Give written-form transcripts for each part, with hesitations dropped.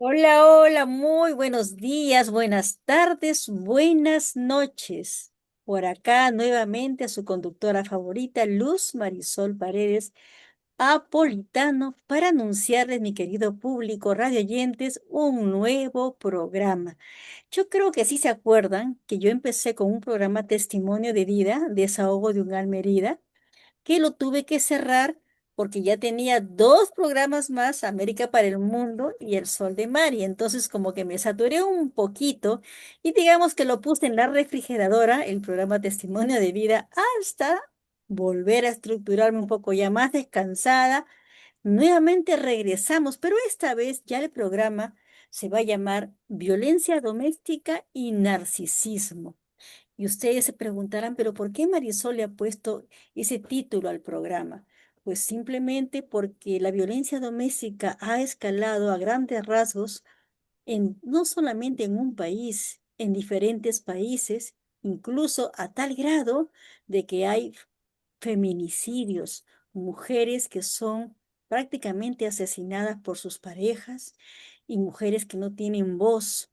Hola, hola, muy buenos días, buenas tardes, buenas noches. Por acá nuevamente a su conductora favorita, Luz Marisol Paredes Apolitano, para anunciarles, mi querido público radio oyentes, un nuevo programa. Yo creo que sí se acuerdan que yo empecé con un programa Testimonio de Vida, Desahogo de un alma herida, que lo tuve que cerrar porque ya tenía dos programas más, América para el Mundo y El Sol de Mar, y entonces como que me saturé un poquito y digamos que lo puse en la refrigeradora, el programa Testimonio de Vida, hasta volver a estructurarme un poco ya más descansada. Nuevamente regresamos, pero esta vez ya el programa se va a llamar Violencia Doméstica y Narcisismo. Y ustedes se preguntarán, pero ¿por qué Marisol le ha puesto ese título al programa? Pues simplemente porque la violencia doméstica ha escalado a grandes rasgos no solamente en un país, en diferentes países, incluso a tal grado de que hay feminicidios, mujeres que son prácticamente asesinadas por sus parejas y mujeres que no tienen voz.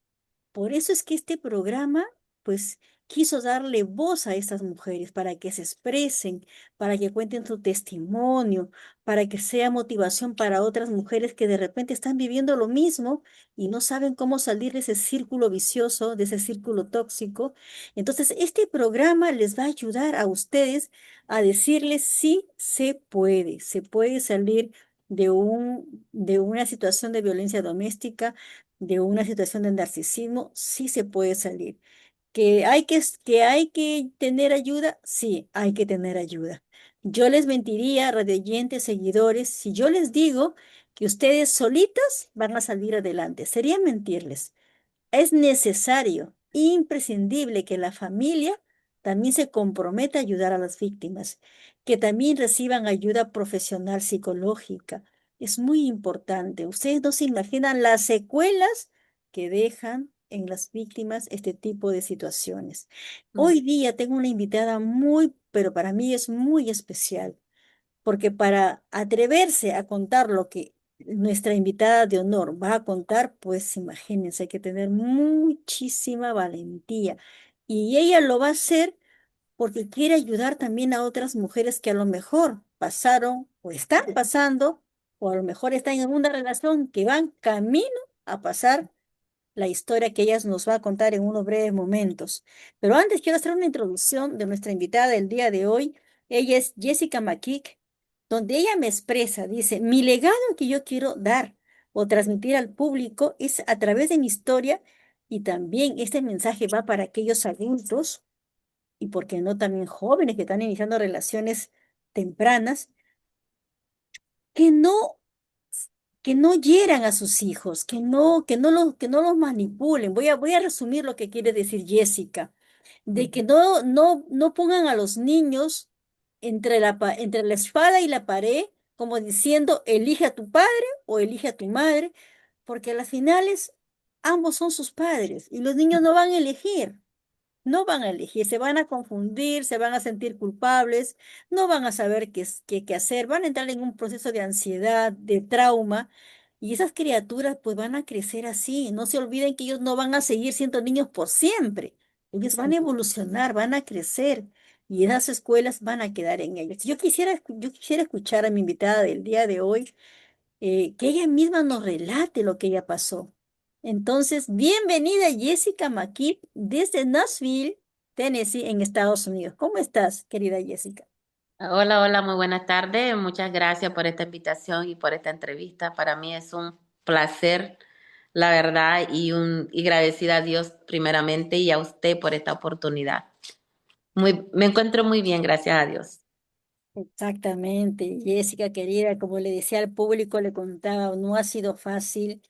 Por eso es que este programa, pues, quiso darle voz a estas mujeres para que se expresen, para que cuenten su testimonio, para que sea motivación para otras mujeres que de repente están viviendo lo mismo y no saben cómo salir de ese círculo vicioso, de ese círculo tóxico. Entonces, este programa les va a ayudar a ustedes a decirles sí se puede salir de una situación de violencia doméstica, de una situación de narcisismo, sí se puede salir. Que hay que tener ayuda, sí, hay que tener ayuda. Yo les mentiría, radioyentes, seguidores, si yo les digo que ustedes solitas van a salir adelante. Sería mentirles. Es necesario, imprescindible que la familia también se comprometa a ayudar a las víctimas, que también reciban ayuda profesional psicológica. Es muy importante. Ustedes no se imaginan las secuelas que dejan en las víctimas este tipo de situaciones. Mm. Hoy día tengo una invitada muy, pero para mí es muy especial porque para atreverse a contar lo que nuestra invitada de honor va a contar, pues imagínense, hay que tener muchísima valentía. Y ella lo va a hacer porque quiere ayudar también a otras mujeres que a lo mejor pasaron o están pasando, o a lo mejor están en una relación que van camino a pasar la historia que ella nos va a contar en unos breves momentos. Pero antes quiero hacer una introducción de nuestra invitada del día de hoy. Ella es Jessica McKeek, donde ella me expresa, dice, mi legado que yo quiero dar o transmitir al público es a través de mi historia y también este mensaje va para aquellos adultos y, por qué no, también jóvenes que están iniciando relaciones tempranas, que no que no hieran a sus hijos, que no los manipulen. Voy a resumir lo que quiere decir Jessica, de que no pongan a los niños entre la espada y la pared, como diciendo, elige a tu padre o elige a tu madre, porque a las finales ambos son sus padres y los niños no van a elegir. No van a elegir, se van a confundir, se van a sentir culpables, no van a saber qué hacer, van a entrar en un proceso de ansiedad, de trauma, y esas criaturas pues van a crecer así. No se olviden que ellos no van a seguir siendo niños por siempre. Ellos van a evolucionar, van a crecer, y esas escuelas van a quedar en ellos. Yo quisiera escuchar a mi invitada del día de hoy, que ella misma nos relate lo que ella pasó. Entonces, bienvenida Jessica McKee desde Nashville, Tennessee, en Estados Unidos. ¿Cómo estás, querida Jessica? Hola, hola, muy buenas tardes. Muchas gracias por esta invitación y por esta entrevista. Para mí es un placer, la verdad, y agradecida a Dios primeramente y a usted por esta oportunidad. Me encuentro muy bien, gracias a Dios. Exactamente, Jessica, querida, como le decía al público, le contaba, no ha sido fácil,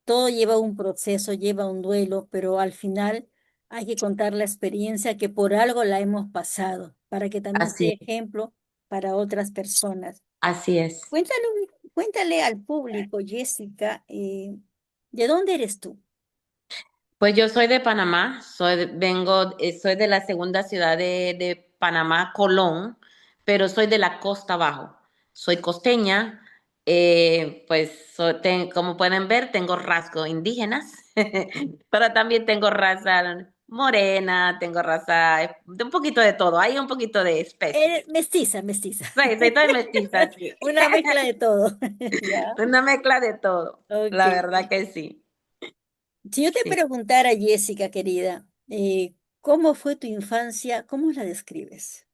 todo lleva un proceso, lleva un duelo, pero al final hay que contar la experiencia que por algo la hemos pasado, para que también Así, sea ejemplo para otras personas. así es. Cuéntale, cuéntale al público, Jessica, ¿de dónde eres tú? Pues yo soy de Panamá, soy de la segunda ciudad de Panamá, Colón, pero soy de la costa abajo. Soy costeña, Pues como pueden ver, tengo rasgos indígenas, pero también tengo raza morena, tengo raza de un poquito de todo, hay un poquito de especie. Mestiza, mestiza. Soy toda mestiza, sí. Una mezcla de todo. Ya, Una mezcla de todo, ok. la verdad que sí. Si yo te Sí. preguntara, Jessica, querida, ¿cómo fue tu infancia? ¿Cómo la describes?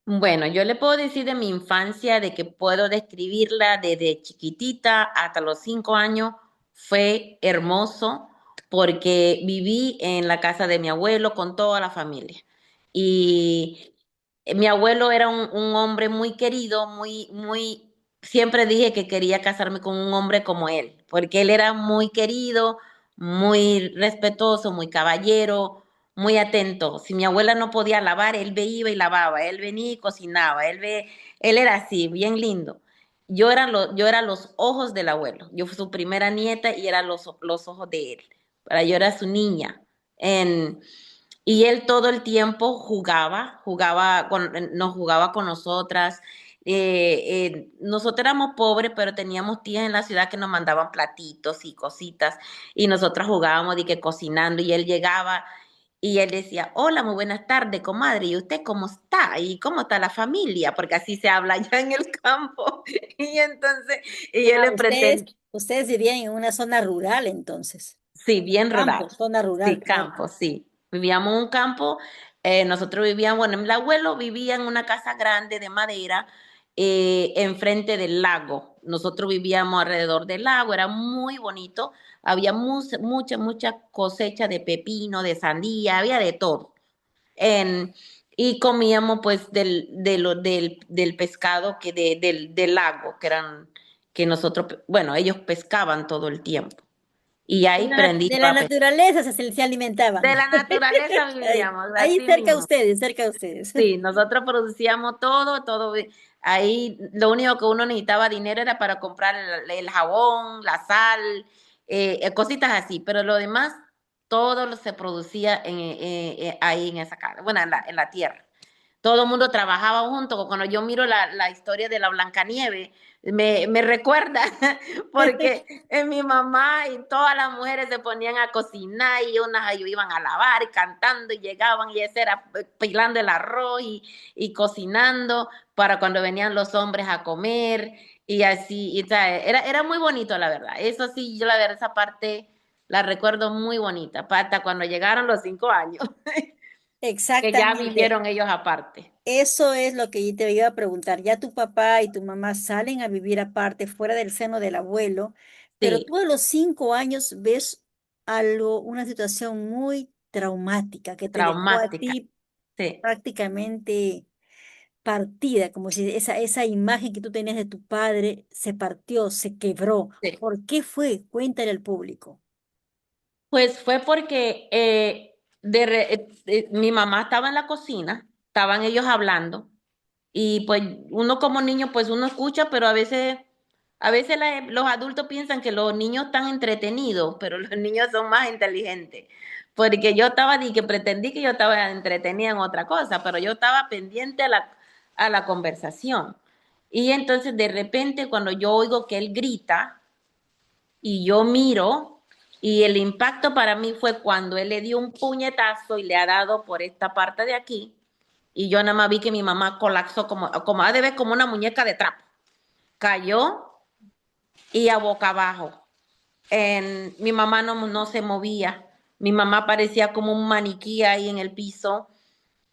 Bueno, yo le puedo decir de mi infancia, de que puedo describirla desde chiquitita hasta los 5 años. Fue hermoso porque viví en la casa de mi abuelo con toda la familia. Y mi abuelo era un hombre muy querido, siempre dije que quería casarme con un hombre como él, porque él era muy querido, muy respetuoso, muy caballero, muy atento. Si mi abuela no podía lavar, él iba y lavaba, él venía y cocinaba, él era así, bien lindo. Yo era los ojos del abuelo. Yo fui su primera nieta y era los ojos de él. Yo era su niña. En, y él todo el tiempo nos jugaba con nosotras. Nosotros éramos pobres, pero teníamos tías en la ciudad que nos mandaban platitos y cositas, y nosotras jugábamos de que cocinando, y él llegaba y él decía, hola, muy buenas tardes, comadre, ¿y usted cómo está? ¿Y cómo está la familia? Porque así se habla allá en el campo. Y entonces, y Ya, yo le ustedes, pretendía, ustedes vivían en una zona rural entonces. sí, bien rural. Campo, zona rural, Sí, claro. campo, sí. Vivíamos en un campo, nosotros vivíamos, bueno, el abuelo vivía en una casa grande de madera enfrente del lago. Nosotros vivíamos alrededor del lago, era muy bonito. Había mucha cosecha de pepino, de sandía, había de todo. En- y comíamos pues del pescado del lago, que nosotros, bueno, ellos pescaban todo el tiempo. Y ahí aprendí De yo la a pescar. naturaleza se alimentaban. De la naturaleza Ahí, vivíamos, ahí así cerca de mismo. ustedes, cerca de ustedes. Sí, nosotros producíamos todo. Ahí lo único que uno necesitaba dinero era para comprar el jabón, la sal, cositas así, pero lo demás, se producía ahí en esa casa, bueno, en la tierra. Todo el mundo trabajaba junto. Cuando yo miro la historia de la Blancanieves, me recuerda, porque mi mamá y todas las mujeres se ponían a cocinar y unas iban a lavar y cantando y llegaban y ese era pilando el arroz y cocinando para cuando venían los hombres a comer y así, o sea, era muy bonito la verdad. Eso sí, yo la verdad, esa parte la recuerdo muy bonita, hasta cuando llegaron los 5 años, que ya Exactamente. vivieron ellos aparte. Eso es lo que yo te iba a preguntar. Ya tu papá y tu mamá salen a vivir aparte, fuera del seno del abuelo, pero Sí, tú a los 5 años ves algo, una situación muy traumática que te dejó a traumática. ti Sí, prácticamente partida, como si esa imagen que tú tenías de tu padre se partió, se quebró. sí. ¿Por qué fue? Cuéntale al público. Pues fue porque mi mamá estaba en la cocina, estaban ellos hablando y pues uno como niño pues uno escucha, pero a veces los adultos piensan que los niños están entretenidos, pero los niños son más inteligentes. Porque yo estaba, que pretendí que yo estaba entretenida en otra cosa, pero yo estaba pendiente a la conversación. Y entonces de repente cuando yo oigo que él grita, y yo miro y el impacto para mí fue cuando él le dio un puñetazo y le ha dado por esta parte de aquí y yo nada más vi que mi mamá colapsó como ha de ver como una muñeca de trapo. Cayó y a boca abajo. Mi mamá no se movía. Mi mamá parecía como un maniquí ahí en el piso.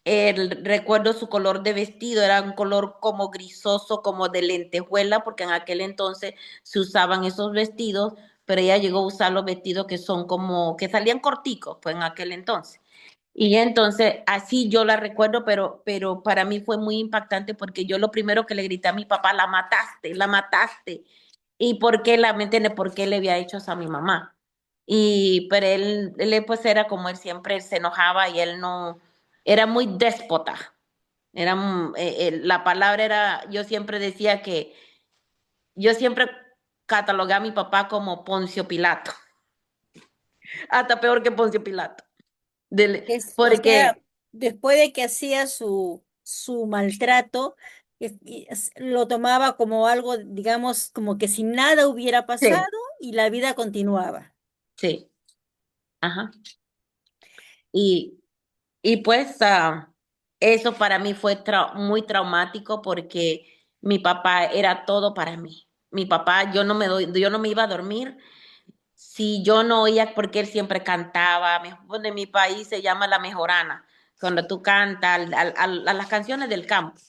Recuerdo su color de vestido, era un color como grisoso, como de lentejuela, porque en aquel entonces se usaban esos vestidos, pero ella llegó a usar los vestidos que son como, que salían corticos, pues en aquel entonces. Y entonces, así yo la recuerdo, pero para mí fue muy impactante porque yo lo primero que le grité a mi papá, la mataste, la mataste. ¿Y por qué me entiende? ¿Por qué le había hecho eso a mi mamá? Pero él pues era como él siempre se enojaba y él no, era muy déspota. La palabra era, yo siempre decía que, yo siempre catalogué a mi papá como Poncio Pilato, hasta peor que Poncio Pilato. O Porque sea, después de que hacía su maltrato, Lo tomaba como algo, digamos, como que si nada hubiera pasado Sí, y la vida continuaba. sí, ajá. Y, y pues eso para mí fue muy traumático porque mi papá era todo para mí. Mi papá, yo no me iba a dormir si yo no oía, porque él siempre cantaba. Bueno, en mi país se llama la mejorana, cuando tú cantas a las canciones del campo.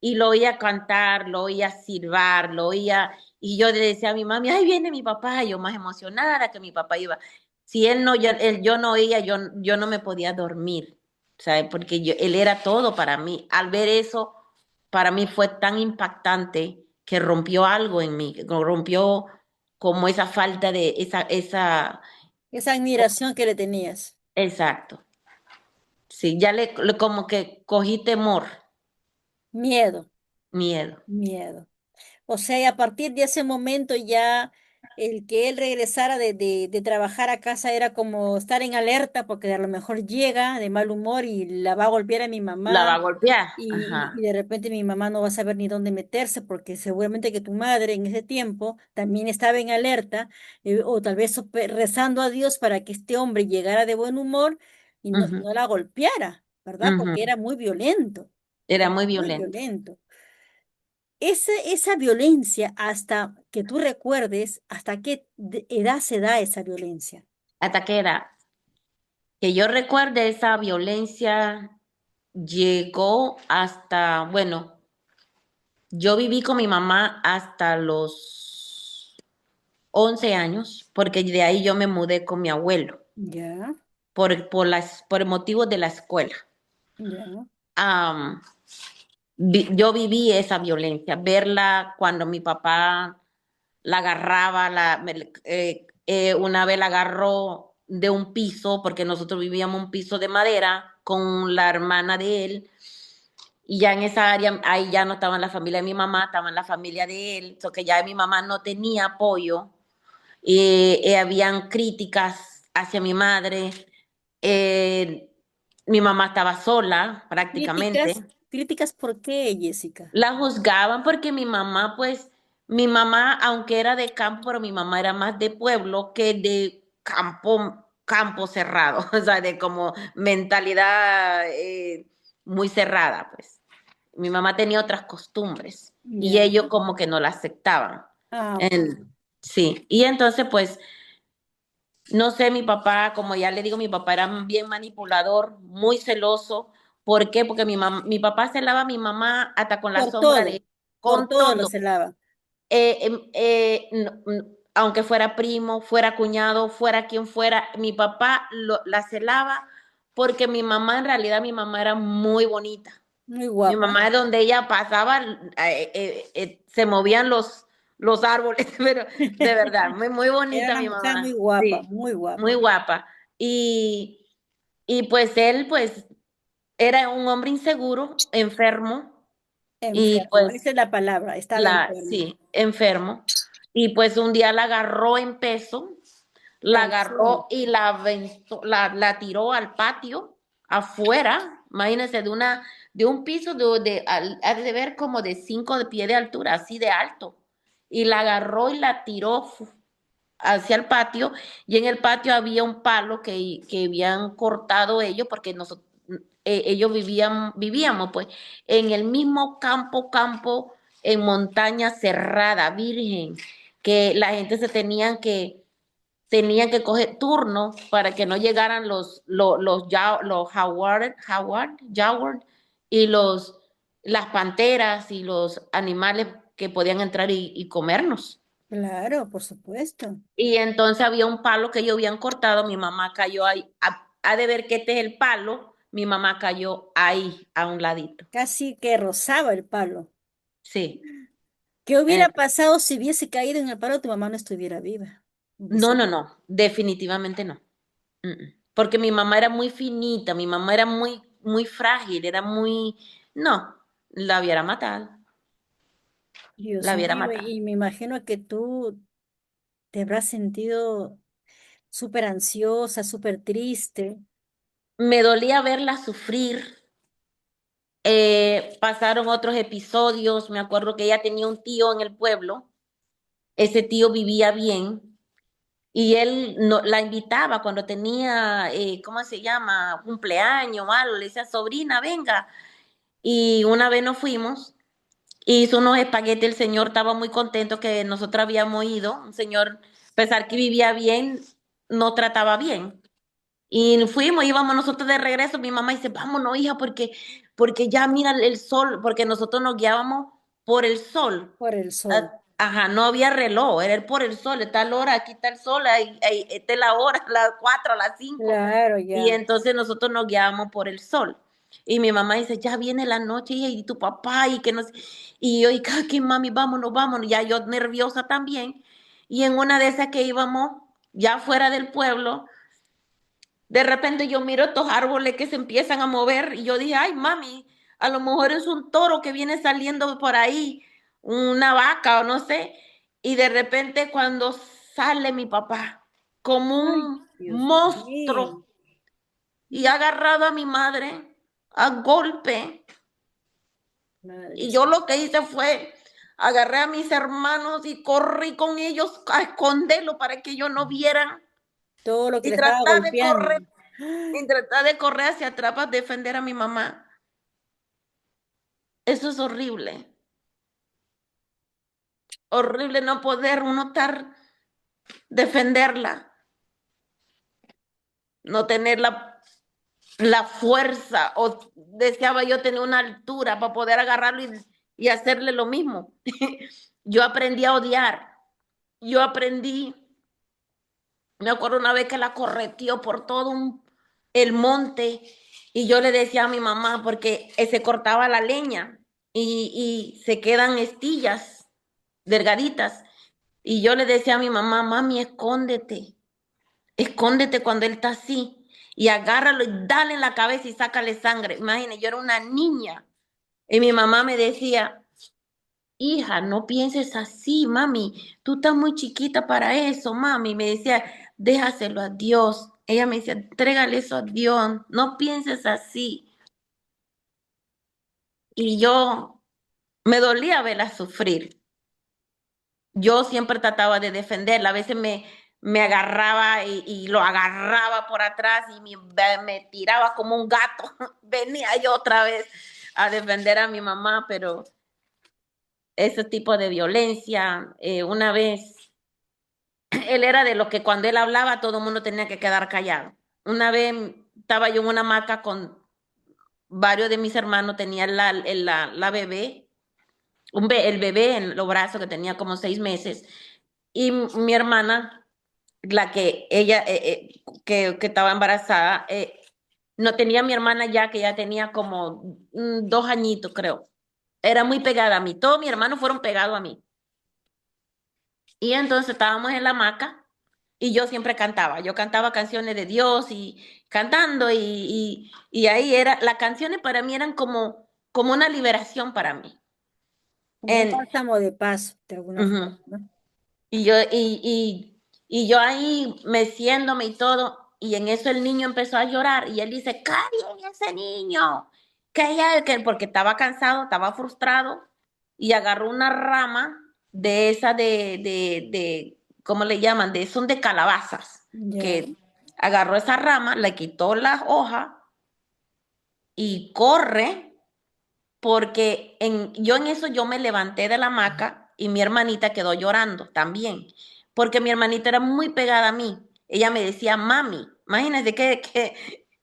Y lo oía cantar, lo oía silbar, lo oía, y yo le decía a mi mami, ahí viene mi papá, y yo más emocionada que mi papá iba. Si él no, yo no oía, yo no me podía dormir, ¿sabes? Porque él era todo para mí. Al ver eso, para mí fue tan impactante que rompió algo en mí, que rompió como esa falta de, Esa admiración que le tenías. exacto. Sí, como que cogí temor, Miedo, miedo. miedo. O sea, y a partir de ese momento ya el que él regresara de trabajar a casa era como estar en alerta porque a lo mejor llega de mal humor y la va a golpear a mi La va mamá a golpear, y ajá. de repente mi mamá no va a saber ni dónde meterse porque seguramente que tu madre en ese tiempo también estaba en alerta o tal vez rezando a Dios para que este hombre llegara de buen humor y Ujú, no la golpeara, ¿verdad? Porque ujú. era muy violento, Era era muy muy violento. violento. Esa violencia, hasta que tú recuerdes, ¿hasta qué edad se da esa violencia? Hasta que era, que yo recuerde, esa violencia llegó hasta, bueno, yo viví con mi mamá hasta los 11 años, porque de ahí yo me mudé con mi abuelo, Ya, por motivos de la escuela. ya. Am, yo viví esa violencia, verla cuando mi papá la agarraba, una vez la agarró de un piso, porque nosotros vivíamos un piso de madera con la hermana de él, y ya en esa área, ahí ya no estaba en la familia de mi mamá, estaba en la familia de él, so que ya mi mamá no tenía apoyo, y habían críticas hacia mi madre, eh, mi mamá estaba sola Críticas, prácticamente. críticas, ¿por qué, Jessica? La juzgaban porque mi mamá, aunque era de campo, pero mi mamá era más de pueblo que de campo, campo cerrado, o sea, de como mentalidad muy cerrada, pues. Mi mamá tenía otras costumbres y Ya. ellos como que no la aceptaban. Ah, ok. En- sí, y entonces pues, no sé, mi papá, como ya le digo, mi papá era bien manipulador, muy celoso. ¿Por qué? Porque mi papá celaba a mi mamá hasta con la sombra de Por con todo lo todo. celaba. Aunque fuera primo, fuera cuñado, fuera quien fuera, mi papá la celaba porque mi mamá, en realidad, mi mamá era muy bonita. Muy Mi guapa. mamá, donde ella pasaba, se movían los árboles, pero de verdad, muy, muy Era bonita una mi mujer muy mamá, guapa, sí, muy muy guapa. guapa. Y, y pues él, pues, era un hombre inseguro, enfermo, y Enfermo. pues Esa es la palabra. Estaba enfermo. sí, enfermo. Y pues un día la agarró en peso, la Al suelo. agarró y la tiró al patio, afuera, imagínense, de un piso ha de ver como de 5 de pie de altura, así de alto. Y la agarró y la tiró hacia el patio, y en el patio había un palo que habían cortado ellos, porque ellos vivíamos pues en el mismo campo, en montaña cerrada, virgen, que la gente tenían que coger turno para que no llegaran los jaguar y las panteras y los animales que podían entrar y comernos. Claro, por supuesto. Y entonces había un palo que ellos habían cortado, mi mamá cayó ahí, ha de ver que este es el palo, mi mamá cayó ahí, a un ladito. Casi que rozaba el palo. Sí. ¿Qué hubiera Eh, pasado si hubiese caído en el palo tu mamá no estuviera viva? no, Hubiese- no, no, definitivamente no. Porque mi mamá era muy finita, mi mamá era muy, muy frágil, era muy, no, la hubiera matado, Dios la hubiera mío, matado. y me imagino que tú te habrás sentido súper ansiosa, súper triste. Me dolía verla sufrir, Pasaron otros episodios. Me acuerdo que ella tenía un tío en el pueblo. Ese tío vivía bien y él no, la invitaba cuando tenía, ¿cómo se llama? Cumpleaños o algo. Le decía, sobrina, venga. Y una vez nos fuimos. Hizo unos espaguetis, el señor estaba muy contento que nosotros habíamos ido. Un señor, a pesar que vivía bien, no trataba bien. Y fuimos, íbamos nosotros de regreso. Mi mamá dice, vámonos, hija, porque ya mira el sol, porque nosotros nos guiábamos por el sol. Por el sol. Ah, ajá, no había reloj, era por el sol, de tal hora, aquí está el sol, ahí, esta es la hora, las 4, las 5. Claro, Y ya. entonces nosotros nos guiábamos por el sol. Y mi mamá dice, ya viene la noche, hija, y tu papá, y que no sé. Y yo, y que mami, vámonos, vámonos. Ya yo nerviosa también. Y en una de esas que íbamos, ya fuera del pueblo, de repente yo miro estos árboles que se empiezan a mover y yo dije, ay, mami, a lo mejor es un toro que viene saliendo por ahí, una vaca o no sé. Y de repente cuando sale mi papá como Ay, un Dios mío. monstruo y ha agarrado a mi madre a golpe. Madre Y yo santa. lo que hice fue agarré a mis hermanos y corrí con ellos a esconderlo para que ellos no vieran Todo lo que y le estaba tratar de golpeando. correr. En tratar de correr hacia atrás para defender a mi mamá. Eso es horrible. Horrible no poder uno estar, defenderla, no tener la fuerza, o deseaba yo tener una altura para poder agarrarlo y hacerle lo mismo. Yo aprendí a odiar. Yo aprendí, me acuerdo una vez que la correteó por todo el monte y yo le decía a mi mamá, porque se cortaba la leña y se quedan estillas delgaditas. Y yo le decía a mi mamá, mami, escóndete, escóndete cuando él está así y agárralo y dale en la cabeza y sácale sangre. Imagínate, yo era una niña y mi mamá me decía, hija, no pienses así, mami, tú estás muy chiquita para eso, mami. Me decía, déjaselo a Dios. Ella me decía, entrégale eso a Dios, no pienses así. Y yo me dolía verla sufrir. Yo siempre trataba de defenderla, a veces me agarraba y lo agarraba por atrás y me tiraba como un gato. Venía yo otra vez a defender a mi mamá, pero ese tipo de violencia, una vez, él era de lo que cuando él hablaba todo el mundo tenía que quedar callado. Una vez estaba yo en una hamaca con varios de mis hermanos, tenían la bebé, el bebé en los brazos que tenía como 6 meses, y mi hermana la que ella, que estaba embarazada, no tenía mi hermana ya, que ya tenía como 2 añitos, creo. Era muy pegada a mí. Todos mis hermanos fueron pegados a mí. Y entonces estábamos en la hamaca y yo siempre cantaba. Yo cantaba canciones de Dios y cantando y ahí era, las canciones para mí eran como una liberación para mí. Como un En, bálsamo de paz, de alguna forma, Ujú. ¿no? Y yo, y yo ahí meciéndome y todo, y en eso el niño empezó a llorar, y él dice, callen ese niño, porque estaba cansado, estaba frustrado, y agarró una rama de esa ¿cómo le llaman? Son de calabazas, Ya. que agarró esa rama, le quitó las hojas, y corre porque yo en eso yo me levanté de la hamaca y mi hermanita quedó llorando también, porque mi hermanita era muy pegada a mí. Ella me decía, mami, imagínense que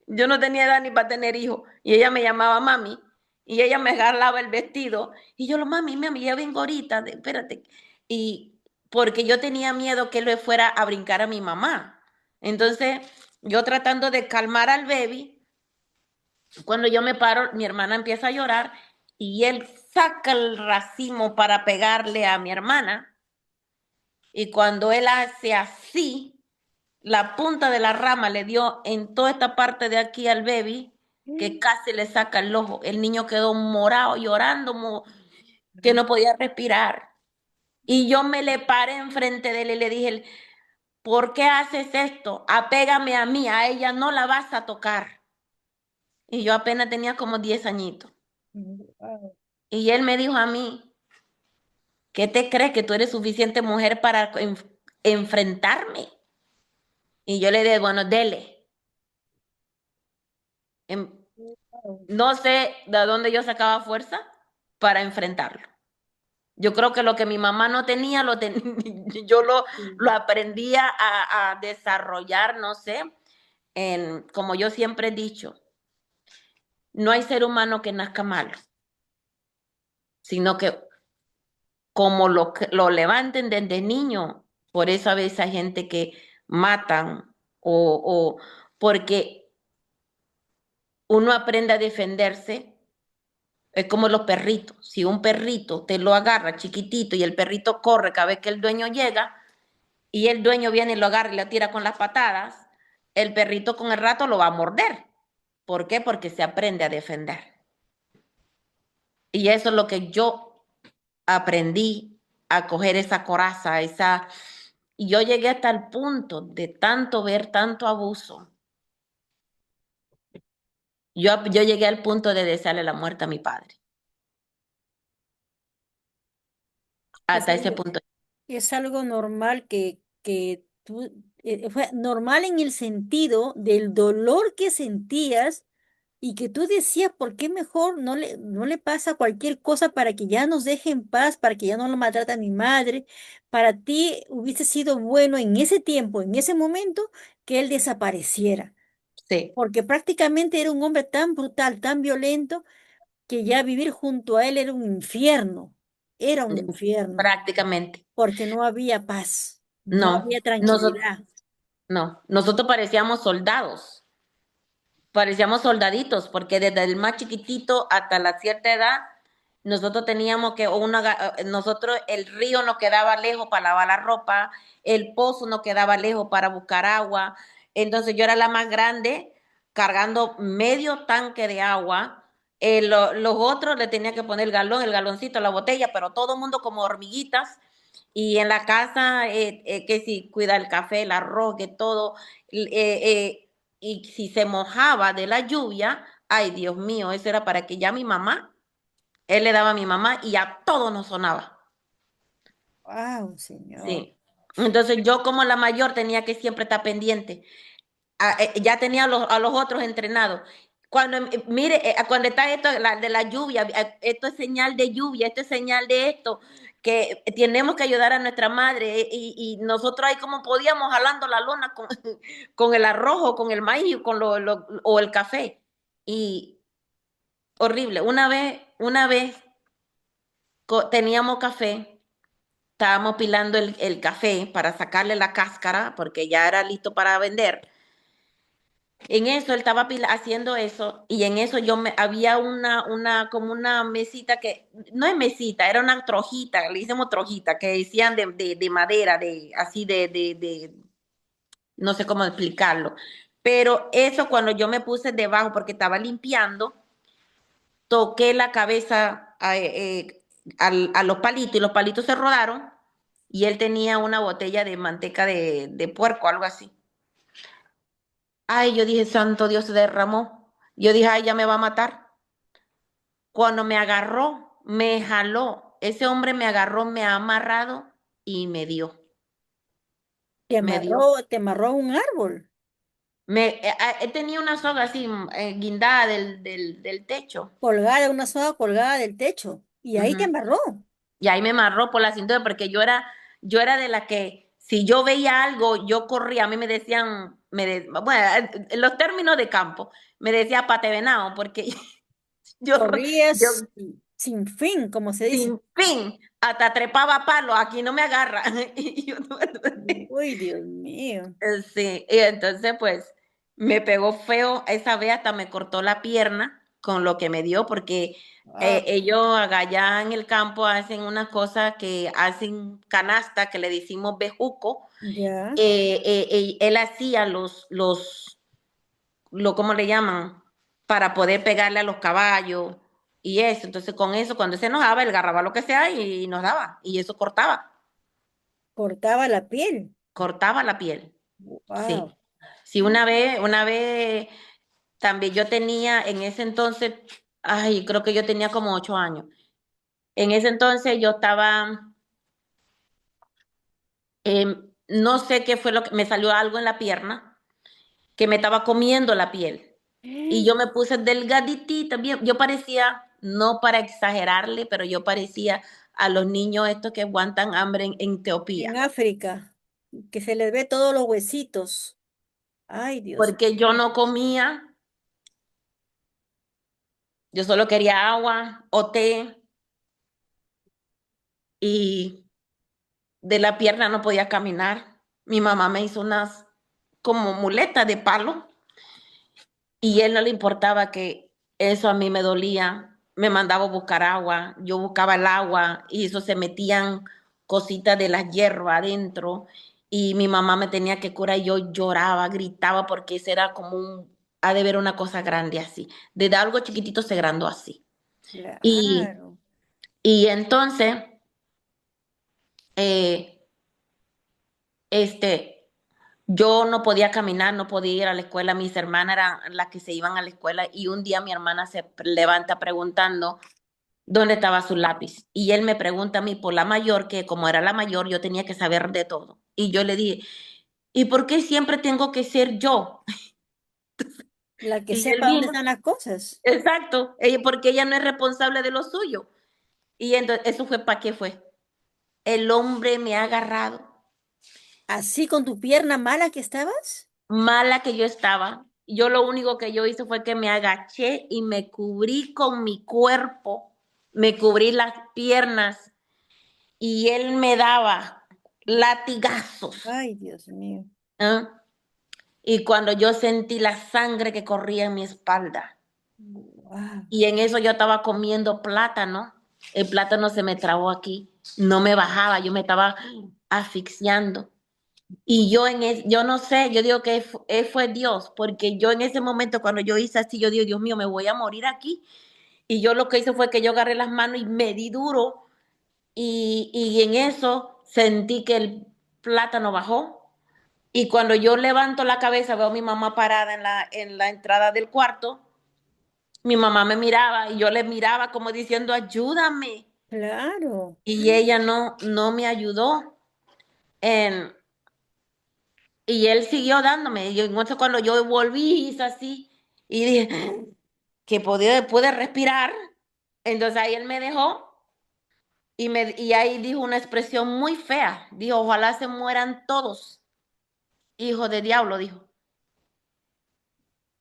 yo no tenía edad ni para tener hijos y ella me llamaba mami y ella me agarraba el vestido y yo mami, mami, ya vengo ahorita, espérate. Y porque yo tenía miedo que él le fuera a brincar a mi mamá. Entonces, yo tratando de calmar al baby, cuando yo me paro, mi hermana empieza a llorar y él saca el racimo para pegarle a mi hermana. Y cuando él hace así, la punta de la rama le dio en toda esta parte de aquí al baby, que casi le saca el ojo. El niño quedó morado, llorando, que no podía respirar. Y yo me le paré enfrente de él y le dije, ¿por qué haces esto? Apégame a mí, a ella no la vas a tocar. Y yo apenas tenía como 10 añitos. Wow. Y él me dijo a mí, ¿qué te crees que tú eres suficiente mujer para enfrentarme? Y yo le dije, bueno, dele. Em, no sé de dónde yo sacaba fuerza para enfrentarlo. Yo creo que lo que mi mamá no tenía, yo lo aprendía a desarrollar, no sé, como yo siempre he dicho, no hay ser humano que nazca malo, sino que como lo levanten desde niño, por eso a veces hay gente que matan o porque uno aprende a defenderse. Es como los perritos. Si un perrito te lo agarra chiquitito y el perrito corre cada vez que el dueño llega y el dueño viene y lo agarra y lo tira con las patadas, el perrito con el rato lo va a morder. ¿Por qué? Porque se aprende a defender. Y eso es lo que yo aprendí a coger esa coraza, esa... Y yo llegué hasta el punto de tanto ver tanto abuso. Yo llegué al punto de desearle la muerte a mi padre. Es Hasta ese algo, punto. es algo normal que tú, fue normal en el sentido del dolor que sentías y que tú decías, ¿por qué mejor no le pasa cualquier cosa para que ya nos deje en paz, para que ya no lo maltrate a mi madre? Para ti hubiese sido bueno en ese tiempo, en ese momento, que él desapareciera, Sí, porque prácticamente era un hombre tan brutal, tan violento, que ya vivir junto a él era un infierno, prácticamente. porque no había paz, no No, había tranquilidad. no, nosotros parecíamos soldaditos, porque desde el más chiquitito hasta la cierta edad, nosotros teníamos que, nosotros, el río nos quedaba lejos para lavar la ropa, el pozo nos quedaba lejos para buscar agua, entonces yo era la más grande, cargando medio tanque de agua, los otros le tenía que poner el galón, el galoncito, la botella, pero todo el mundo como hormiguitas, y en la casa, que si cuida el café, el arroz, que todo, y si se mojaba de la lluvia, ay Dios mío, eso era para que ya mi mamá, él le daba a mi mamá y a todo nos sonaba. Wow, señor. Sí. Entonces yo como la mayor tenía que siempre estar pendiente. Ya tenía a los otros entrenados. Cuando, mire, cuando está esto de la lluvia, esto es señal de lluvia, esto es señal de esto, que tenemos que ayudar a nuestra madre y nosotros ahí como podíamos jalando la lona con, con el arroz o con el maíz o el café. Y horrible. Una vez teníamos café, estábamos pilando el café para sacarle la cáscara porque ya era listo para vender. En eso él estaba haciendo eso y en eso había como una mesita que, no es mesita, era una trojita, le hicimos trojita, que decían de madera, así no sé cómo explicarlo. Pero eso cuando yo me puse debajo porque estaba limpiando, toqué la cabeza a los palitos y los palitos se rodaron y él tenía una botella de manteca de puerco, algo así. Ay, yo dije, santo Dios se derramó. Yo dije, ay, ya me va a matar. Cuando me agarró, me jaló. Ese hombre me agarró, me ha amarrado y me dio. Me dio. Te amarró a un árbol, Tenía una soga así, guindada del techo. colgada, una soga colgada del techo, y ahí te Ujú. amarró. Y ahí me amarró por la cintura porque yo era de la que si yo veía algo, yo corría. A mí me decían, bueno, en los términos de campo, me decía pate venado porque yo Corrías sin fin, como se dice. sin fin, hasta trepaba palo, aquí no me agarra. Uy, Dios mío. Sí, y entonces pues me pegó feo esa vez, hasta me cortó la pierna con lo que me dio, porque Ah, ellos allá en el campo hacen una cosa que hacen canasta, que le decimos bejuco. ya, Él hacía ¿cómo le llaman? Para poder pegarle a los caballos y eso. Entonces, con eso, cuando se enojaba, él agarraba lo que sea y nos daba. Y eso cortaba la piel. cortaba la piel. Wow. Sí. Sí, una vez también yo tenía en ese entonces, ay, creo que yo tenía como 8 años. En ese entonces yo estaba, no sé qué fue lo que me salió algo en la pierna, que me estaba comiendo la piel. Y yo me puse delgaditita, bien, yo parecía, no para exagerarle, pero yo parecía a los niños estos que aguantan hambre en En Etiopía, África, que se les ve todos los huesitos. Ay, Dios. porque yo no comía, yo solo quería agua o té y de la pierna no podía caminar. Mi mamá me hizo unas como muletas de palo y él no le importaba que eso a mí me dolía. Me mandaba a buscar agua, yo buscaba el agua y eso se metían cositas de la hierba adentro y mi mamá me tenía que curar y yo lloraba, gritaba porque eso era como ha de ver una cosa grande así. Desde algo chiquitito se agrandó así. Y, Claro. y entonces, eh, este, yo no podía caminar, no podía ir a la escuela. Mis hermanas eran las que se iban a la escuela y un día mi hermana se levanta preguntando dónde estaba su lápiz. Y él me pregunta a mí por la mayor, que como era la mayor, yo tenía que saber de todo. Y yo le dije, ¿y por qué siempre tengo que ser yo? La que Y él sepa dónde vino, están las cosas. exacto, porque ella no es responsable de lo suyo. Y entonces, ¿eso fue para qué fue? El hombre me ha agarrado, ¿Así con tu pierna mala que estabas? mala que yo estaba. Yo lo único que yo hice fue que me agaché y me cubrí con mi cuerpo, me cubrí las piernas y él me daba latigazos. Ay, Dios mío. ¿Ah? Y cuando yo sentí la sangre que corría en mi espalda, Guau. y en eso yo estaba comiendo plátano, el plátano se me trabó aquí, no me bajaba, yo me estaba asfixiando. Y yo no sé, yo digo que fue Dios, porque yo en ese momento cuando yo hice así, yo digo, Dios mío, me voy a morir aquí. Y yo lo que hice fue que yo agarré las manos y me di duro y en eso sentí que el plátano bajó. Y cuando yo levanto la cabeza, veo a mi mamá parada en la entrada del cuarto. Mi mamá me miraba y yo le miraba como diciendo, ayúdame. Claro. Y ella no me ayudó. En, y él siguió dándome. Y entonces cuando yo volví, hice así y dije que pude respirar. Entonces ahí él me dejó y ahí dijo una expresión muy fea. Dijo, ojalá se mueran todos. Hijo de diablo, dijo.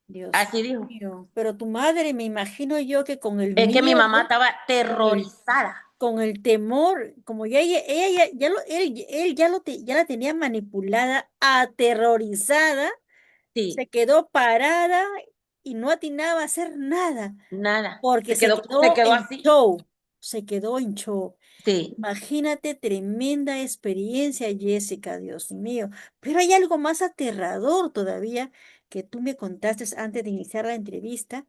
Dios Así dijo. mío. Pero tu madre, me imagino yo que con el Es que mi miedo, mamá estaba con el, terrorizada. con el temor, como ya ella él ya la tenía manipulada, aterrorizada, se Sí, quedó parada y no atinaba a hacer nada, nada. porque se Se quedó quedó en así. show, se quedó en show. Sí. Imagínate, tremenda experiencia, Jessica, Dios mío. Pero hay algo más aterrador todavía que tú me contaste antes de iniciar la entrevista,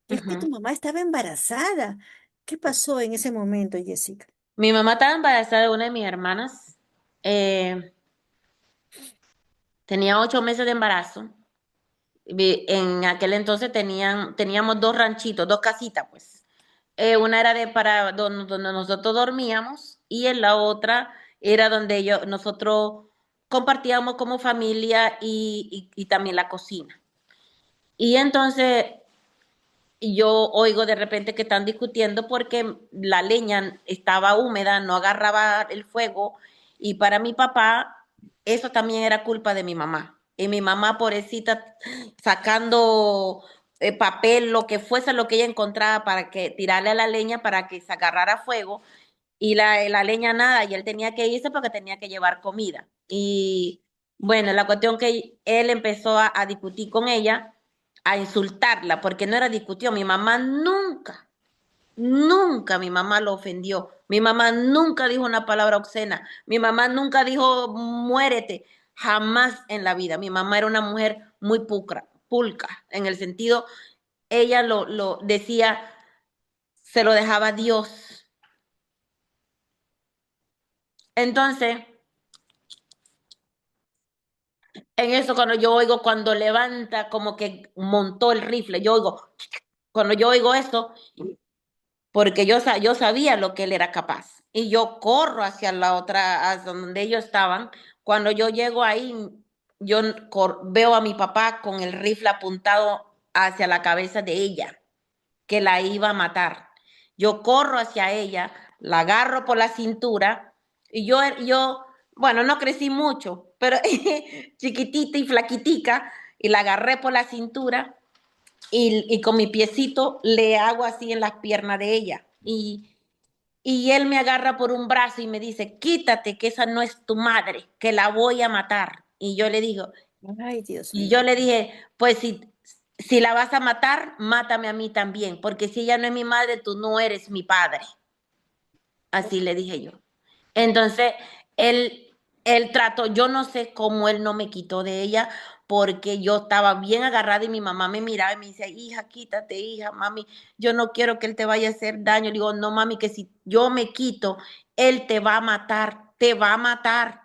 que es que tu Ujú. mamá estaba embarazada. ¿Qué pasó en ese momento, Jessica? Mi mamá estaba embarazada de una de mis hermanas. eh, Tenía 8 meses de embarazo. En aquel entonces teníamos dos ranchitos, dos casitas, pues. Una era para donde nosotros dormíamos y en la otra era donde nosotros compartíamos como familia y también la cocina. Y entonces yo oigo de repente que están discutiendo porque la leña estaba húmeda, no agarraba el fuego y para mi papá eso también era culpa de mi mamá. Y mi mamá, pobrecita, sacando papel, lo que fuese lo que ella encontraba para que tirarle a la leña para que se agarrara fuego y la leña nada, y él tenía que irse porque tenía que llevar comida. Y bueno, la cuestión que él empezó a discutir con ella, a insultarla, porque no era discusión. Mi mamá nunca, nunca mi mamá lo ofendió. Mi mamá nunca dijo una palabra obscena. Mi mamá nunca dijo muérete. Jamás en la vida. Mi mamá era una mujer muy pulca, en el sentido, ella lo decía, se lo dejaba a Dios. Entonces, en eso cuando yo oigo cuando levanta como que montó el rifle, yo oigo cuando yo oigo esto, porque yo sabía lo que él era capaz. Y yo corro hacia la otra, hacia donde ellos estaban. Cuando yo llego ahí, yo veo a mi papá con el rifle apuntado hacia la cabeza de ella, que la iba a matar. Yo corro hacia ella, la agarro por la cintura y bueno, no crecí mucho, pero chiquitita y flaquitica, y la agarré por la cintura y con mi piecito le hago así en las piernas de ella. Y él me agarra por un brazo y me dice, quítate, que esa no es tu madre, que la voy a matar. Ay, Dios Y mío. yo le dije, pues si la vas a matar, mátame a mí también, porque si ella no es mi madre, tú no eres mi padre. Así le dije yo. Entonces, él trató, yo no sé cómo él no me quitó de ella, porque yo estaba bien agarrada y mi mamá me miraba y me decía, hija, quítate, hija, mami, yo no quiero que él te vaya a hacer daño. Le digo, no, mami, que si yo me quito, él te va a matar, te va a matar.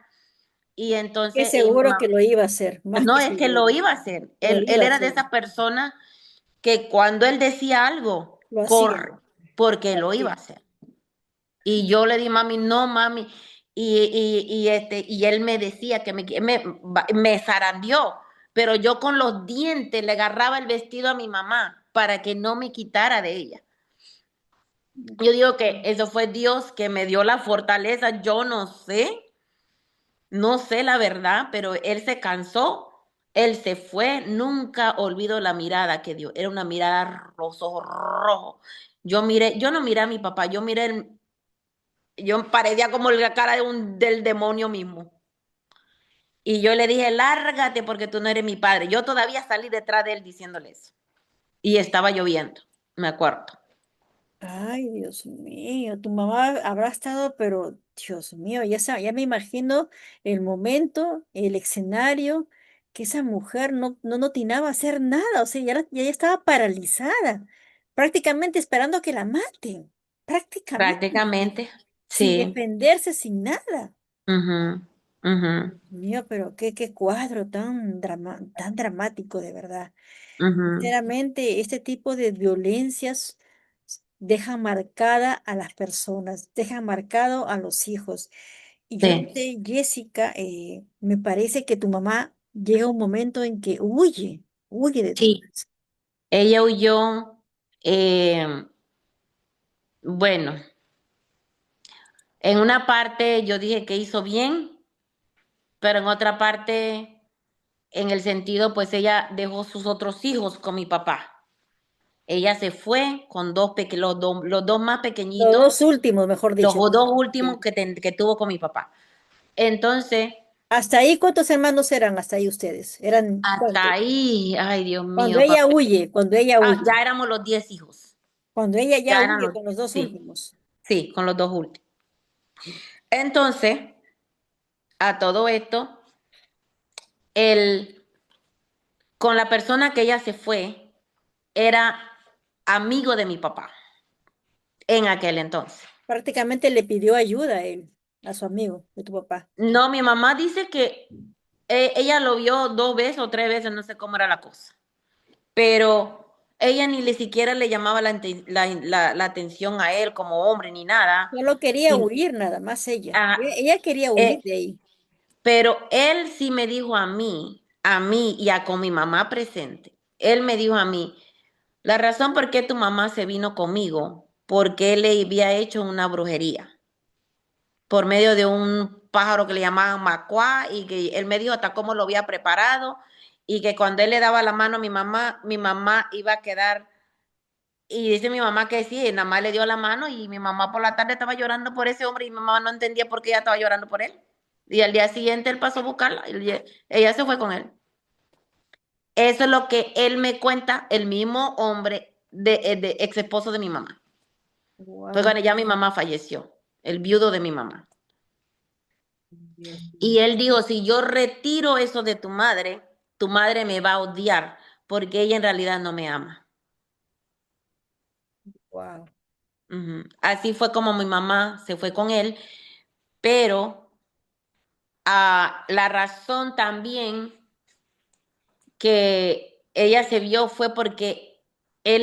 Y Qué entonces, mi seguro que mamá, lo iba a hacer, más no, que es que lo seguro. iba a hacer. Lo Él iba a era de hacer. esas personas que cuando él decía algo, Lo hacía. corre, porque Lo lo iba a hacía. hacer. Y yo le di, mami, no, mami. Y él me decía que me zarandeó, pero yo con los dientes le agarraba el vestido a mi mamá para que no me quitara de ella. Yo digo que eso fue Dios que me dio la fortaleza. Yo no sé la verdad, pero él se cansó, él se fue, nunca olvido la mirada que dio. Era una mirada, los ojos rojos. Yo no miré a mi papá, yo parecía como la cara del demonio mismo. Y yo le dije, lárgate porque tú no eres mi padre. Yo todavía salí detrás de él diciéndole eso. Y estaba lloviendo, me acuerdo. Ay, Dios mío, tu mamá habrá estado, pero Dios mío, ya me imagino el momento, el escenario, que esa mujer no notinaba hacer nada, o sea, ya estaba paralizada, prácticamente esperando a que la maten, prácticamente, Prácticamente, sin sí. defenderse, sin nada. Ujú, ujú, Mío, pero qué cuadro tan dramático, de verdad. ujú, Sinceramente, este tipo de violencias dejan marcada a las personas, dejan marcado a los hijos. Y yo no sí, sé, Jessica, me parece que tu mamá llega un momento en que huye de tu sí. casa. Ella huyó, bueno, en una parte yo dije que hizo bien, pero en otra parte, en el sentido, pues ella dejó sus otros hijos con mi papá. Ella se fue con los dos más Los pequeñitos, dos últimos, mejor los dicho. dos últimos Sí. que tuvo con mi papá. Entonces, Hasta ahí, ¿cuántos hermanos eran hasta ahí ustedes? ¿Eran hasta cuántos? ahí, ay Dios Cuando mío, ella papá. huye, cuando ella huye, Ya éramos los 10 hijos. cuando ella ya Ya eran huye los, con los dos sí, últimos. sí, con los dos últimos. Entonces, a todo esto, el, con la persona que ella se fue, era amigo de mi papá en aquel entonces. Prácticamente le pidió ayuda a él, a su amigo, de tu papá. No, mi mamá dice que ella lo vio 2 veces o 3 veces, no sé cómo era la cosa, pero ella ni le siquiera le llamaba la atención a él como hombre ni nada. Solo quería Sí, huir nada más ella. ah, Ella quería huir eh, de ahí. pero él sí me dijo a mí y a con mi mamá presente, él me dijo a mí, la razón por qué tu mamá se vino conmigo, porque él le había hecho una brujería por medio de un pájaro que le llamaban macuá y que él me dijo hasta cómo lo había preparado y que cuando él le daba la mano a mi mamá iba a quedar, y dice mi mamá que sí, nada más le dio la mano y mi mamá por la tarde estaba llorando por ese hombre y mi mamá no entendía por qué ella estaba llorando por él. Y al día siguiente él pasó a buscarla y ella se fue con él. Eso es lo que él me cuenta, el mismo hombre de ex esposo de mi mamá. Pues Wow, bueno, ya mi mamá falleció, el viudo de mi mamá. Dios Y mío. él dijo, si yo retiro eso de tu madre me va a odiar porque ella en realidad no me ama. Wow. Ujú. Así fue como mi mamá se fue con él, pero la razón también que ella se vio fue porque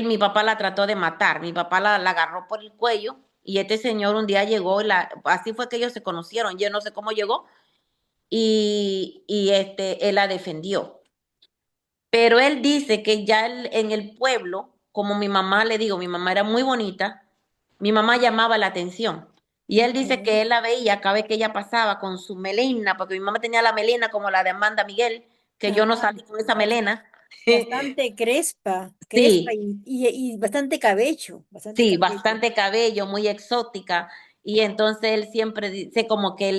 mi papá la trató de matar. Mi papá la agarró por el cuello y este señor un día llegó así fue que ellos se conocieron. Yo no sé cómo llegó él la defendió. Pero él dice que ya en el pueblo, como mi mamá le digo, mi mamá era muy bonita, mi mamá llamaba la atención. Y él dice Ok. que él la veía cada vez que ella pasaba con su melena, porque mi mamá tenía la melena como la de Amanda Miguel, que yo no Ah, salí con esa melena. bastante crespa, crespa Sí, y bastante cabello, bastante sí, cabello. bastante cabello, muy exótica. Y entonces él siempre dice como que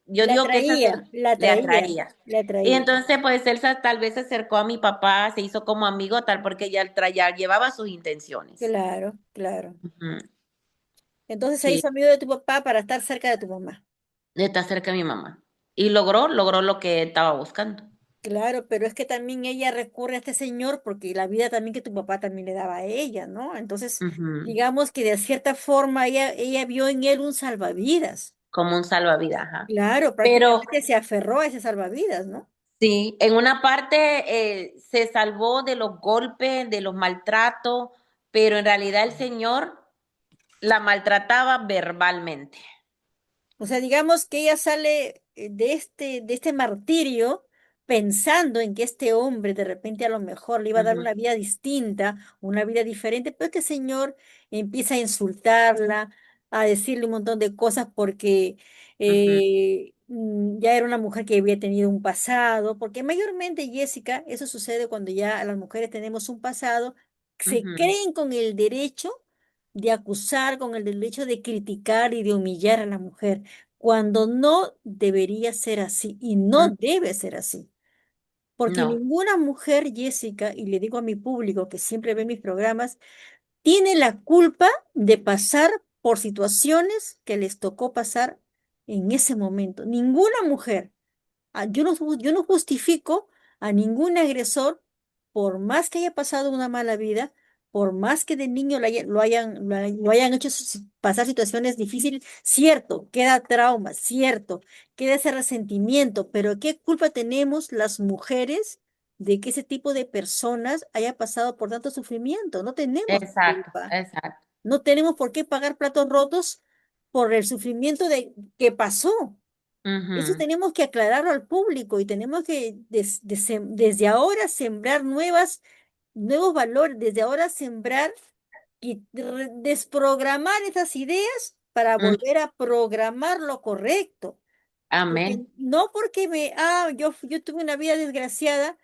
yo La digo que traía, la le traía, atraía. la Y traía. entonces pues tal vez se acercó a mi papá, se hizo como amigo tal porque ya llevaba sus intenciones. Claro, claro. Ujú. Entonces se Sí, hizo amigo de tu papá para estar cerca de tu mamá. está cerca de mi mamá. Y logró lo que estaba buscando. Claro, pero es que también ella recurre a este señor porque la vida también que tu papá también le daba a ella, ¿no? Entonces, Ujú. digamos que de cierta forma ella vio en él un salvavidas. Como un salvavidas, ajá. Claro, Pero prácticamente se aferró a ese salvavidas, ¿no? sí, en una parte se salvó de los golpes, de los maltratos, pero en realidad el Señor la maltrataba verbalmente. O sea, digamos que ella sale de este martirio pensando en que este hombre de repente a lo mejor le iba a dar Ujú, una vida distinta, una vida diferente, pero este señor empieza a insultarla, a decirle un montón de cosas porque ujú, ya era una mujer que había tenido un pasado, porque mayormente, Jessica, eso sucede cuando ya las mujeres tenemos un pasado, se ujú, creen con el derecho de acusar, con el derecho de criticar y de humillar a la mujer cuando no debería ser así y no ujú. debe ser así. Porque No, ninguna mujer, Jessica, y le digo a mi público que siempre ve mis programas, tiene la culpa de pasar por situaciones que les tocó pasar en ese momento. Ninguna mujer. Yo no justifico a ningún agresor por más que haya pasado una mala vida, por más que de niño lo hayan hecho pasar situaciones difíciles, cierto, queda trauma, cierto, queda ese resentimiento, pero ¿qué culpa tenemos las mujeres de que ese tipo de personas haya pasado por tanto sufrimiento? No tenemos exacto, culpa. exacto. No tenemos por qué pagar platos rotos por el sufrimiento de que pasó. Eso Ujú, tenemos que aclararlo al público y tenemos que desde ahora sembrar nuevos valores, desde ahora sembrar y desprogramar esas ideas para mm, volver a programar lo correcto. Porque amén. no porque yo tuve una vida desgraciada,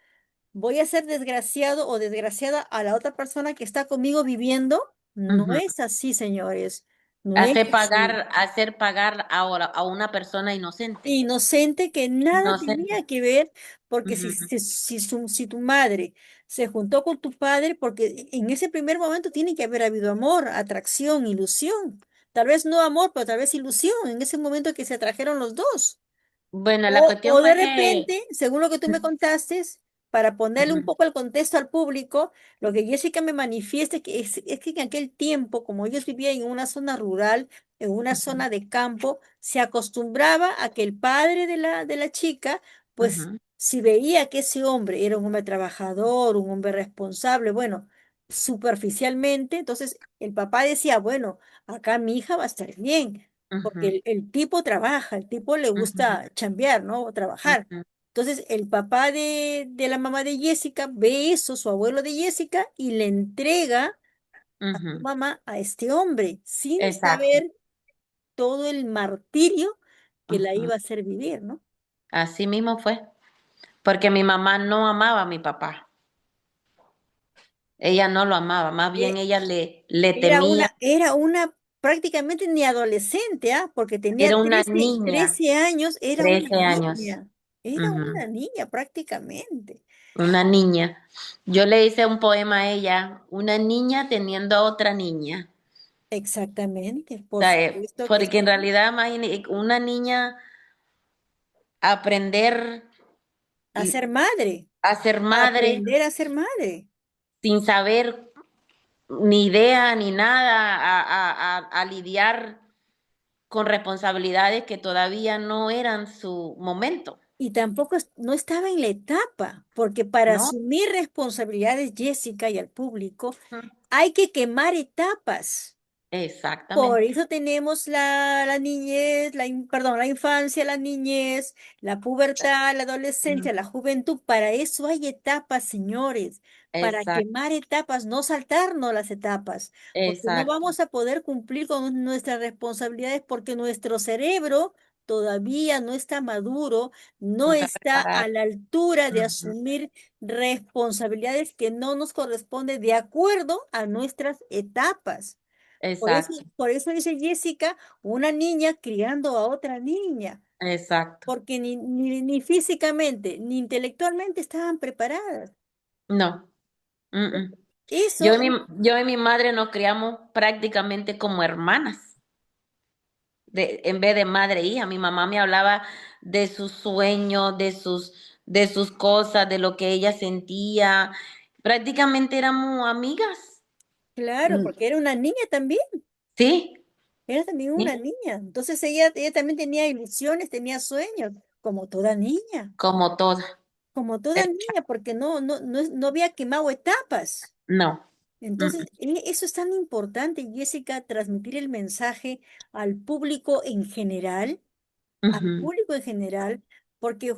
voy a ser desgraciado o desgraciada a la otra persona que está conmigo viviendo. No Ujú. es así, señores. No es así. Hacer pagar ahora a una persona inocente. Inocente que nada Inocente. tenía que ver, porque Ujú, si tu madre se juntó con tu padre, porque en ese primer momento tiene que haber habido amor, atracción, ilusión. Tal vez no amor, pero tal vez ilusión, en ese momento que se atrajeron los dos. bueno, la cuestión O de fue que... repente, según lo que tú me contaste, para ponerle un Ujú, poco el contexto al público, lo que Jessica me manifiesta es que en aquel tiempo, como ellos vivían en una zona rural, en una ujú, zona de campo, se acostumbraba a que el padre de la chica, pues ujú, si veía que ese hombre era un hombre trabajador, un hombre responsable, bueno, superficialmente, entonces el papá decía, bueno, acá mi hija va a estar bien porque ujú, el tipo trabaja, el tipo le ujú, gusta chambear, ¿no? O trabajar. ujú, Entonces, el papá de la mamá de Jessica ve eso, su abuelo de Jessica, y le entrega a su ujú. mamá a este hombre, sin Exacto. saber todo el martirio que la Ujú. iba a hacer vivir, ¿no? Así mismo fue, porque mi mamá no amaba a mi papá. Ella no lo amaba, más bien Eh, ella le temía. era una prácticamente ni adolescente, ¿ah? Porque tenía Era una 13 niña, años, 13 años. era Ujú, una niña prácticamente. una niña. Yo le hice un poema a ella, una niña teniendo a otra niña. Exactamente, O por sea, supuesto que porque en sí. realidad, una niña aprender A ser madre, a ser a madre aprender a ser madre. sin saber ni idea ni nada, a lidiar con responsabilidades que todavía no eran su momento. y tampoco no estaba en la etapa, porque para ¿no? asumir responsabilidades, Jessica, y al público, Ujú. hay que quemar etapas. Por Exactamente, eso tenemos la niñez, perdón, la infancia, la niñez, la pubertad, la adolescencia, ujú, la juventud. Para eso hay etapas, señores, para exacto, quemar etapas, no saltarnos las etapas, porque no exacto. vamos a poder cumplir con nuestras responsabilidades porque nuestro cerebro todavía no está maduro, no No está está a preparado. la altura de Ujú, asumir responsabilidades que no nos corresponden de acuerdo a nuestras etapas. exacto, Por eso dice Jessica, una niña criando a otra niña, exacto. porque ni físicamente ni intelectualmente estaban preparadas. No. mm, mm. Eso, Yo y mi madre nos criamos prácticamente como hermanas, en vez de madre e hija. Mi mamá me hablaba de sus sueños, de sus cosas, de lo que ella sentía. Prácticamente éramos amigas. claro, Mm, porque era una niña también, sí, era también una sí, niña. Entonces ella también tenía ilusiones, tenía sueños, como toda niña, como toda. como toda niña, porque no había quemado etapas. No. Mm, Entonces, eso es tan importante, Jessica, transmitir el mensaje al público en general, al ujú, público en general, porque,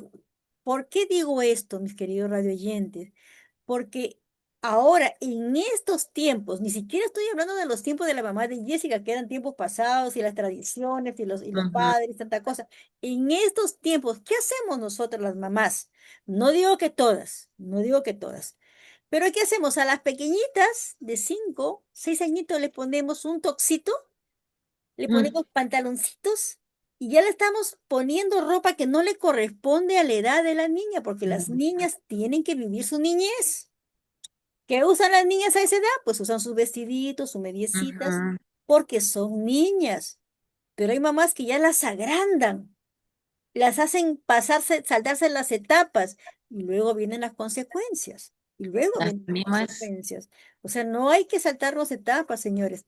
¿por qué digo esto, mis queridos radioyentes? Porque ahora, en estos tiempos, ni siquiera estoy hablando de los tiempos de la mamá de Jessica, que eran tiempos pasados, y las tradiciones, y los ujú, padres, tanta cosa. En estos tiempos, ¿qué hacemos nosotras las mamás? No digo que todas, no digo que todas. Pero ¿qué hacemos? A las pequeñitas de 5, 6 añitos le ponemos un toxito, le mm, ponemos pantaloncitos y ya le estamos poniendo ropa que no le corresponde a la edad de la niña, porque las ujú, niñas tienen que vivir su niñez. ¿Qué usan las niñas a esa edad? Pues usan sus vestiditos, sus mediecitas, ujú, porque son niñas. Pero hay mamás que ya las agrandan, las hacen pasarse, saltarse las etapas y luego vienen las consecuencias. Y luego así vienen las mismo es. consecuencias. O sea, no hay que saltarnos etapas, señores.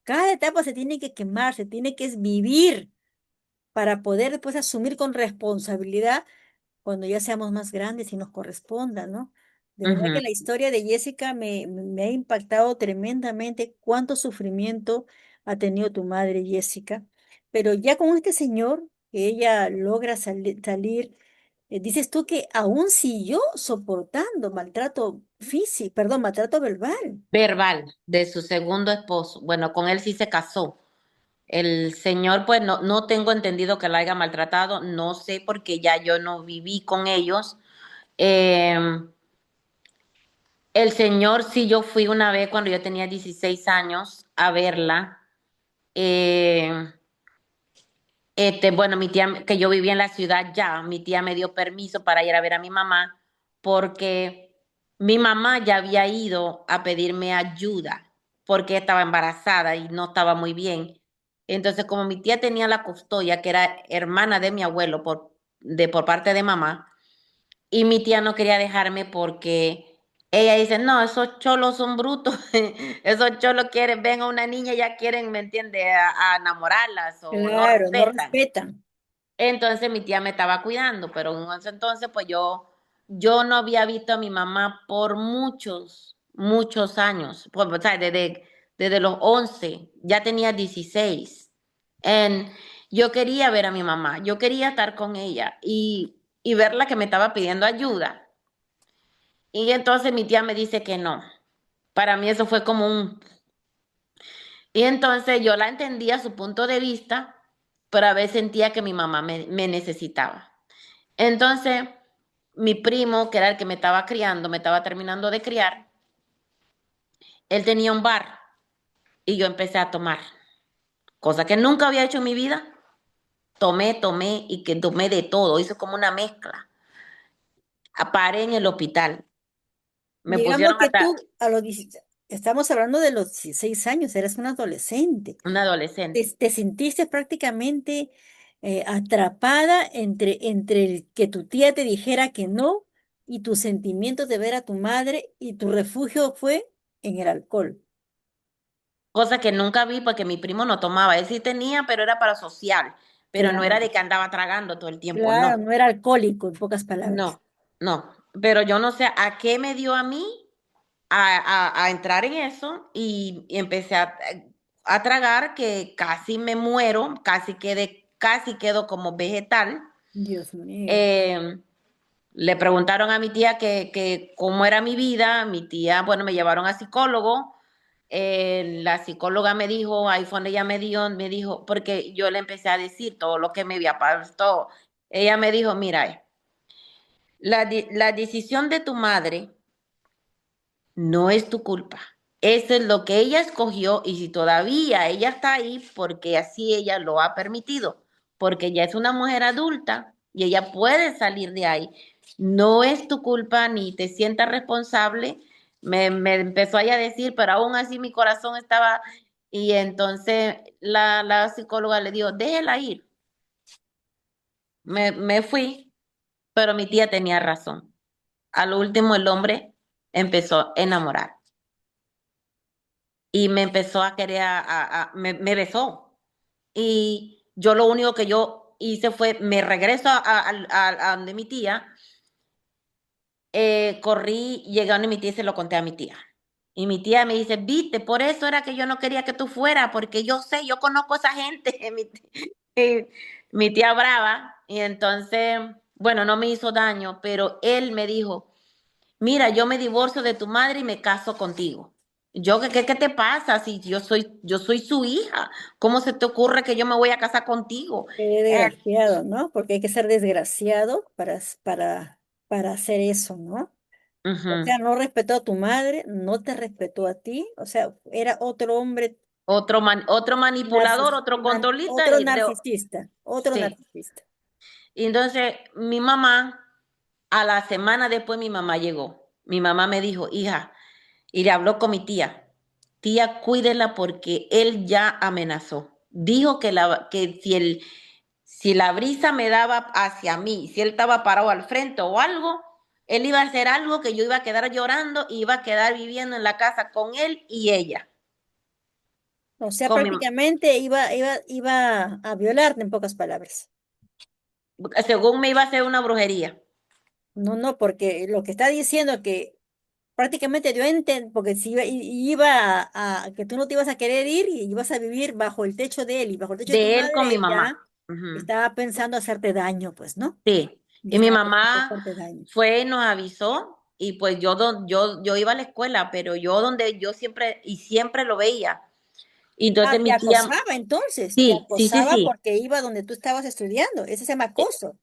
Cada etapa se tiene que quemar, se tiene que vivir para poder después asumir con responsabilidad cuando ya seamos más grandes y nos corresponda, ¿no? De verdad que Ujú. la historia de Jessica me ha impactado tremendamente cuánto sufrimiento ha tenido tu madre, Jessica. Pero ya con este señor, que ella logra salir, dices tú que aún siguió soportando maltrato físico, perdón, maltrato verbal. Verbal de su segundo esposo. Bueno, con él sí se casó. El señor, pues no tengo entendido que la haya maltratado, no sé porque ya yo no viví con ellos. Eh, el señor, sí, yo fui una vez cuando yo tenía 16 años a verla. Eh, bueno, mi tía, que yo vivía en la ciudad ya, mi tía me dio permiso para ir a ver a mi mamá porque mi mamá ya había ido a pedirme ayuda porque estaba embarazada y no estaba muy bien. Entonces, como mi tía tenía la custodia, que era hermana de mi abuelo por parte de mamá, y mi tía no quería dejarme porque ella dice, no, esos cholos son brutos, esos cholos quieren, ven a una niña, ya quieren, ¿me entiende?, a enamorarlas o no Claro, no respetan. respetan. Entonces mi tía me estaba cuidando, pero en ese entonces pues yo no había visto a mi mamá por muchos, muchos años, pues, o sea, desde los 11 ya tenía 16. En, yo quería ver a mi mamá, yo quería estar con ella y verla que me estaba pidiendo ayuda. Y entonces mi tía me dice que no. Para mí eso fue como un... Y entonces yo la entendía su punto de vista, pero a veces sentía que mi mamá me necesitaba. Entonces, mi primo, que era el que me estaba criando, me estaba terminando de criar, él tenía un bar y yo empecé a tomar, cosa que nunca había hecho en mi vida. Tomé y que tomé de todo, hice como una mezcla. Paré en el hospital, me Digamos pusieron que hasta tú a los 16, estamos hablando de los 16 años, eres un adolescente. un Te, adolescente. te sentiste prácticamente atrapada entre el que tu tía te dijera que no y tus sentimientos de ver a tu madre y tu refugio fue en el alcohol. Cosa que nunca vi porque mi primo no tomaba. Él sí tenía, pero era para social. pero no Claro, era de que andaba tragando todo el tiempo, claro, no, no era alcohólico, en pocas palabras. no, no. Pero yo no sé a qué me dio a mí a entrar en eso y empecé a tragar que casi me muero, casi quedo como vegetal. Dios mío. Eh, Le preguntaron a mi tía que cómo era mi vida, mi tía, bueno, me llevaron a psicólogo, la psicóloga me dijo, ahí fue donde ella me dijo, porque yo le empecé a decir todo lo que me había pasado, ella me dijo, mira, la decisión de tu madre no es tu culpa. Eso es lo que ella escogió y si todavía ella está ahí, porque así ella lo ha permitido, porque ya es una mujer adulta y ella puede salir de ahí. No es tu culpa ni te sientas responsable. Me empezó ella a decir, pero aún así mi corazón estaba... Y entonces la psicóloga le dijo, déjela ir. Me fui, pero mi tía tenía razón. A lo último el hombre empezó a enamorar y me empezó a querer, me besó. Y yo lo único que yo hice fue, me regreso a donde mi tía, corrí, llegué a donde mi tía y se lo conté a mi tía. Y mi tía me dice, viste, por eso era que yo no quería que tú fueras, porque yo sé, yo conozco a esa gente, eh, mi tía brava. Y entonces, bueno, no me hizo daño, pero él me dijo, mira, yo me divorcio de tu madre y me caso contigo. Yo, ¿qué te pasa? Si yo soy su hija, ¿cómo se te ocurre que yo me voy a casar contigo? Qué Eh, desgraciado, ¿no? Porque hay que ser desgraciado para hacer eso, ¿no? O Ujú. sea, no respetó a tu madre, no te respetó a ti, o sea, era otro hombre, Otro manipulador, otro controlista. otro narcisista, otro Sí. narcisista. Y entonces mi mamá, a la semana después mi mamá llegó. Mi mamá me dijo, hija, y le habló con mi tía. Tía, cuídela porque él ya amenazó. Dijo que si la brisa me daba hacia mí, si él estaba parado al frente o algo, él iba a hacer algo que yo iba a quedar llorando y iba a quedar viviendo en la casa con él y ella. O sea, Con mi, prácticamente iba a violarte en pocas palabras. según me iba a hacer una brujería. No, no, porque lo que está diciendo que prácticamente dio a entender, porque si iba que tú no te ibas a querer ir y ibas a vivir bajo el techo de él y bajo el techo de tu De él con madre, mi él ya mamá. Ujú. estaba pensando hacerte daño, pues, ¿no? Sí. Ya Y mi estaba pensando mamá hacerte daño. fue, nos avisó y pues yo iba a la escuela, pero yo donde yo siempre y siempre lo veía. Y Ah, entonces te mi tía, acosaba entonces, te sí, sí, sí, acosaba sí. porque iba donde tú estabas estudiando. Ese se llama acoso.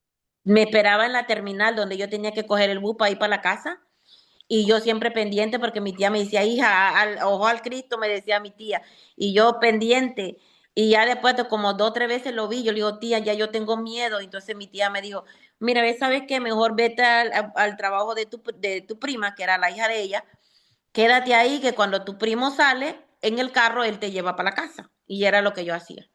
Me esperaba en la terminal donde yo tenía que coger el bus para ir para la casa y yo siempre pendiente porque mi tía me decía, hija, ojo al Cristo, me decía mi tía, y yo pendiente. Y ya después de como 2 o 3 veces lo vi, yo le digo, tía, ya yo tengo miedo. Entonces mi tía me dijo, mira, ¿sabes qué? Mejor vete al trabajo de tu prima, que era la hija de ella, quédate ahí que cuando tu primo sale en el carro, él te lleva para la casa. Y era lo que yo hacía.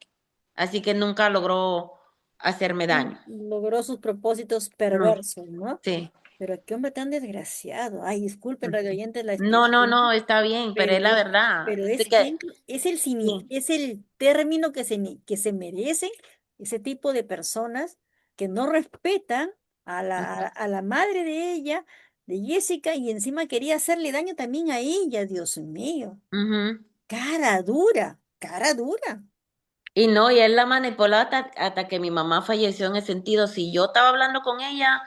Así que nunca logró hacerme daño. Logró sus propósitos No, perversos, ¿no? sí. Pero qué hombre tan desgraciado. Ay, disculpen, radio oyentes, la No, no, expresión, no, está bien, pero pero es la verdad. es Así que, que sí. es el término que se merecen ese tipo de personas que no respetan a la madre de ella, de Jessica, y encima quería hacerle daño también a ella, Dios mío. Ujú. Cara dura, cara dura. Y no, y él la manipuló hasta que mi mamá falleció en el sentido, si yo estaba hablando con ella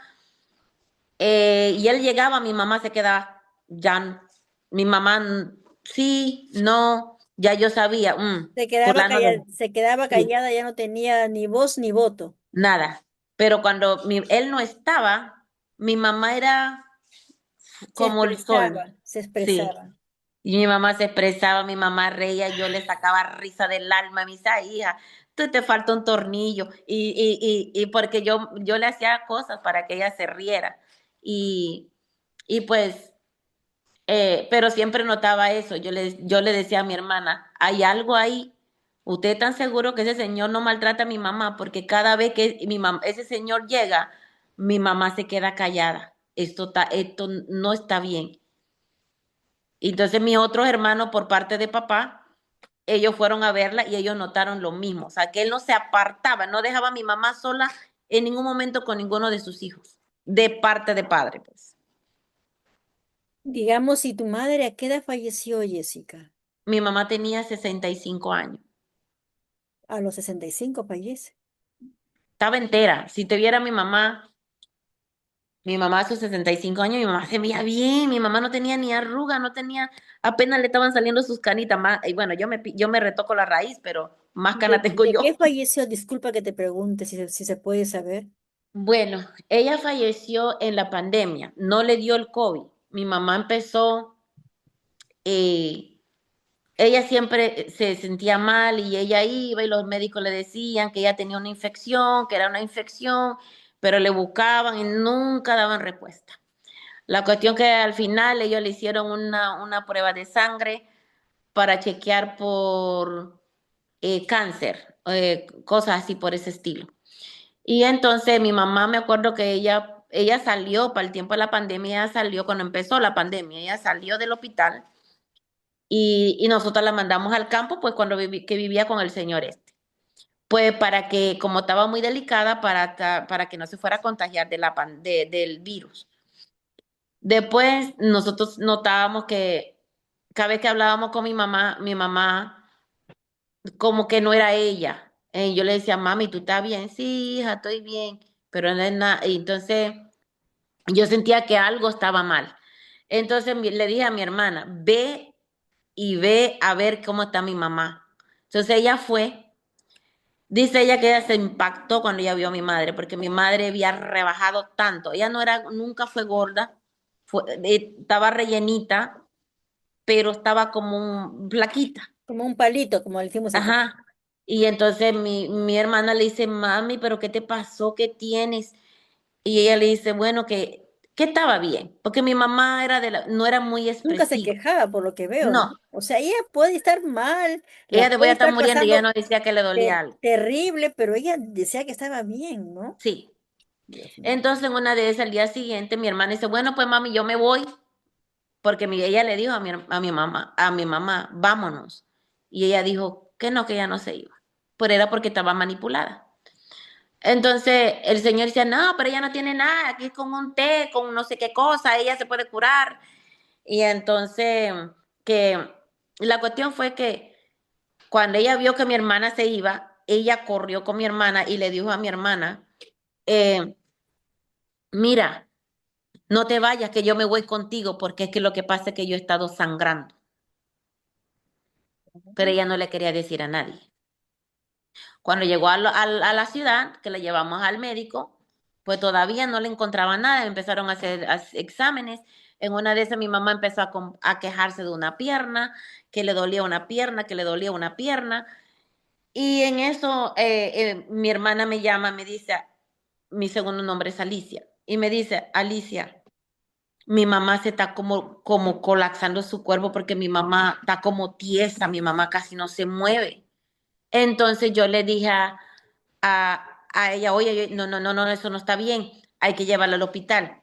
y él llegaba, mi mamá se quedaba, ya, mi mamá, sí, no, ya yo sabía, fulano de, Se quedaba sí, callada, ya no tenía ni voz ni voto. nada. Pero cuando él no estaba, mi mamá era como el sol, Se sí. expresaba. Y mi mamá se expresaba, mi mamá reía, yo le sacaba risa del alma, me decía, hija, tú te falta un tornillo. Y porque yo le hacía cosas para que ella se riera. Y, y pues, pero siempre notaba eso. Yo le decía a mi hermana, hay algo ahí. ¿Usted es tan seguro que ese señor no maltrata a mi mamá? Porque cada vez que ese señor llega, mi mamá se queda callada. Esto no está bien. Y entonces mis otros hermanos por parte de papá, ellos fueron a verla y ellos notaron lo mismo, o sea, que él no se apartaba, no dejaba a mi mamá sola en ningún momento con ninguno de sus hijos, de parte de padre, pues. Digamos, si tu madre, ¿a qué edad falleció, Jessica? Mi mamá tenía 65 años, A los 65 fallece. estaba entera. Si te viera mi mamá a sus 65 años, mi mamá se veía bien, mi mamá no tenía ni arruga, no tenía, apenas le estaban saliendo sus canitas más, y bueno, yo me retoco la raíz, pero más cana tengo De qué yo. falleció? Disculpa que te pregunte si se puede saber. Bueno, ella falleció en la pandemia, no le dio el COVID. Mi mamá empezó, eh, ella siempre se sentía mal y ella iba y los médicos le decían que ella tenía una infección, que era una infección, pero le buscaban y nunca daban respuesta. La cuestión que al final ellos le hicieron una prueba de sangre para chequear por cáncer, cosas así por ese estilo. Y entonces mi mamá, me acuerdo que ella salió para el tiempo de la pandemia, ella salió cuando empezó la pandemia, ella salió del hospital y nosotros la mandamos al campo, pues cuando que vivía con el señor este. Pues para que, como estaba muy delicada, para que no se fuera a contagiar del virus. Después nosotros notábamos que cada vez que hablábamos con mi mamá como que no era ella. Yo le decía, mami, ¿tú estás bien? Sí, hija, estoy bien, pero no es nada. Y entonces yo sentía que algo estaba mal. Entonces le dije a mi hermana, ve y ve a ver cómo está mi mamá. Entonces ella fue, dice ella que ella se impactó cuando ella vio a mi madre, porque mi madre había rebajado tanto. Ella no era, nunca fue gorda, estaba rellenita, pero estaba como flaquita. Como un palito, como decimos acá. Ajá. Y entonces mi hermana le dice, mami, ¿pero qué te pasó? ¿Qué tienes? Y ella le dice, bueno, que estaba bien, porque mi mamá no era muy Nunca se expresiva. quejaba por lo que veo, ¿no? No, O sea, ella puede estar mal, ella la te voy a puede estar estar muriendo y ella pasando no decía que le dolía algo. terrible, pero ella decía que estaba bien, ¿no? Sí. Dios mío. Entonces, en una de esas, al día siguiente, mi hermana dice, bueno, pues mami, yo me voy, porque ella le dijo a mi mamá, vámonos. Y ella dijo que ella no se iba. Pero era porque estaba manipulada. Entonces el señor decía, no, pero ella no tiene nada, aquí con un té, con no sé qué cosa, ella se puede curar. Y entonces, que la cuestión fue que cuando ella vio que mi hermana se iba, ella corrió con mi hermana y le dijo a mi hermana, eh, mira, no te vayas, que yo me voy contigo, porque es que lo que pasa es que yo he estado sangrando. Pero ella no le quería decir a nadie. Cuando llegó a la ciudad, que la llevamos al médico, pues todavía no le encontraban nada, empezaron a hacer exámenes. En una de esas mi mamá empezó a quejarse de una pierna, que le dolía una pierna, que le dolía una pierna. Y en eso mi hermana me llama, me dice, mi segundo nombre es Alicia, y me dice, Alicia, mi mamá se está como colapsando su cuerpo porque mi mamá está como tiesa, mi mamá casi no se mueve. Entonces yo le dije a ella, oye, no, no, no, no, eso no está bien, hay que llevarla al hospital.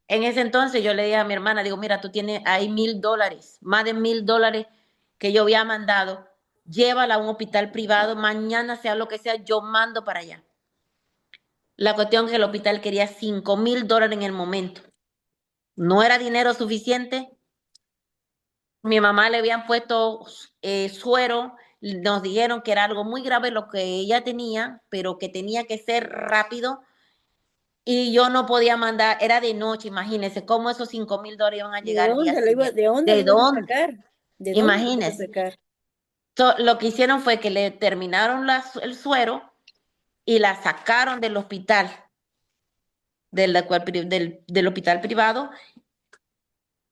En ese entonces yo le dije a mi hermana, digo, mira, tú tienes ahí $1,000, más de $1,000 que yo había mandado, llévala a un hospital privado, mañana sea lo que sea, yo mando para allá. La cuestión es que el hospital quería $5,000 en el momento. No era dinero suficiente. Mi mamá le habían puesto suero, nos dijeron que era algo muy grave lo que ella tenía, pero que tenía que ser rápido y yo no podía mandar, era de noche, imagínense cómo esos $5,000 iban a llegar al día siguiente. De dónde lo ¿De iban a dónde? sacar? ¿De dónde lo iban a Imagínense. sacar? Lo que hicieron fue que le terminaron el suero y la sacaron del hospital, del hospital privado.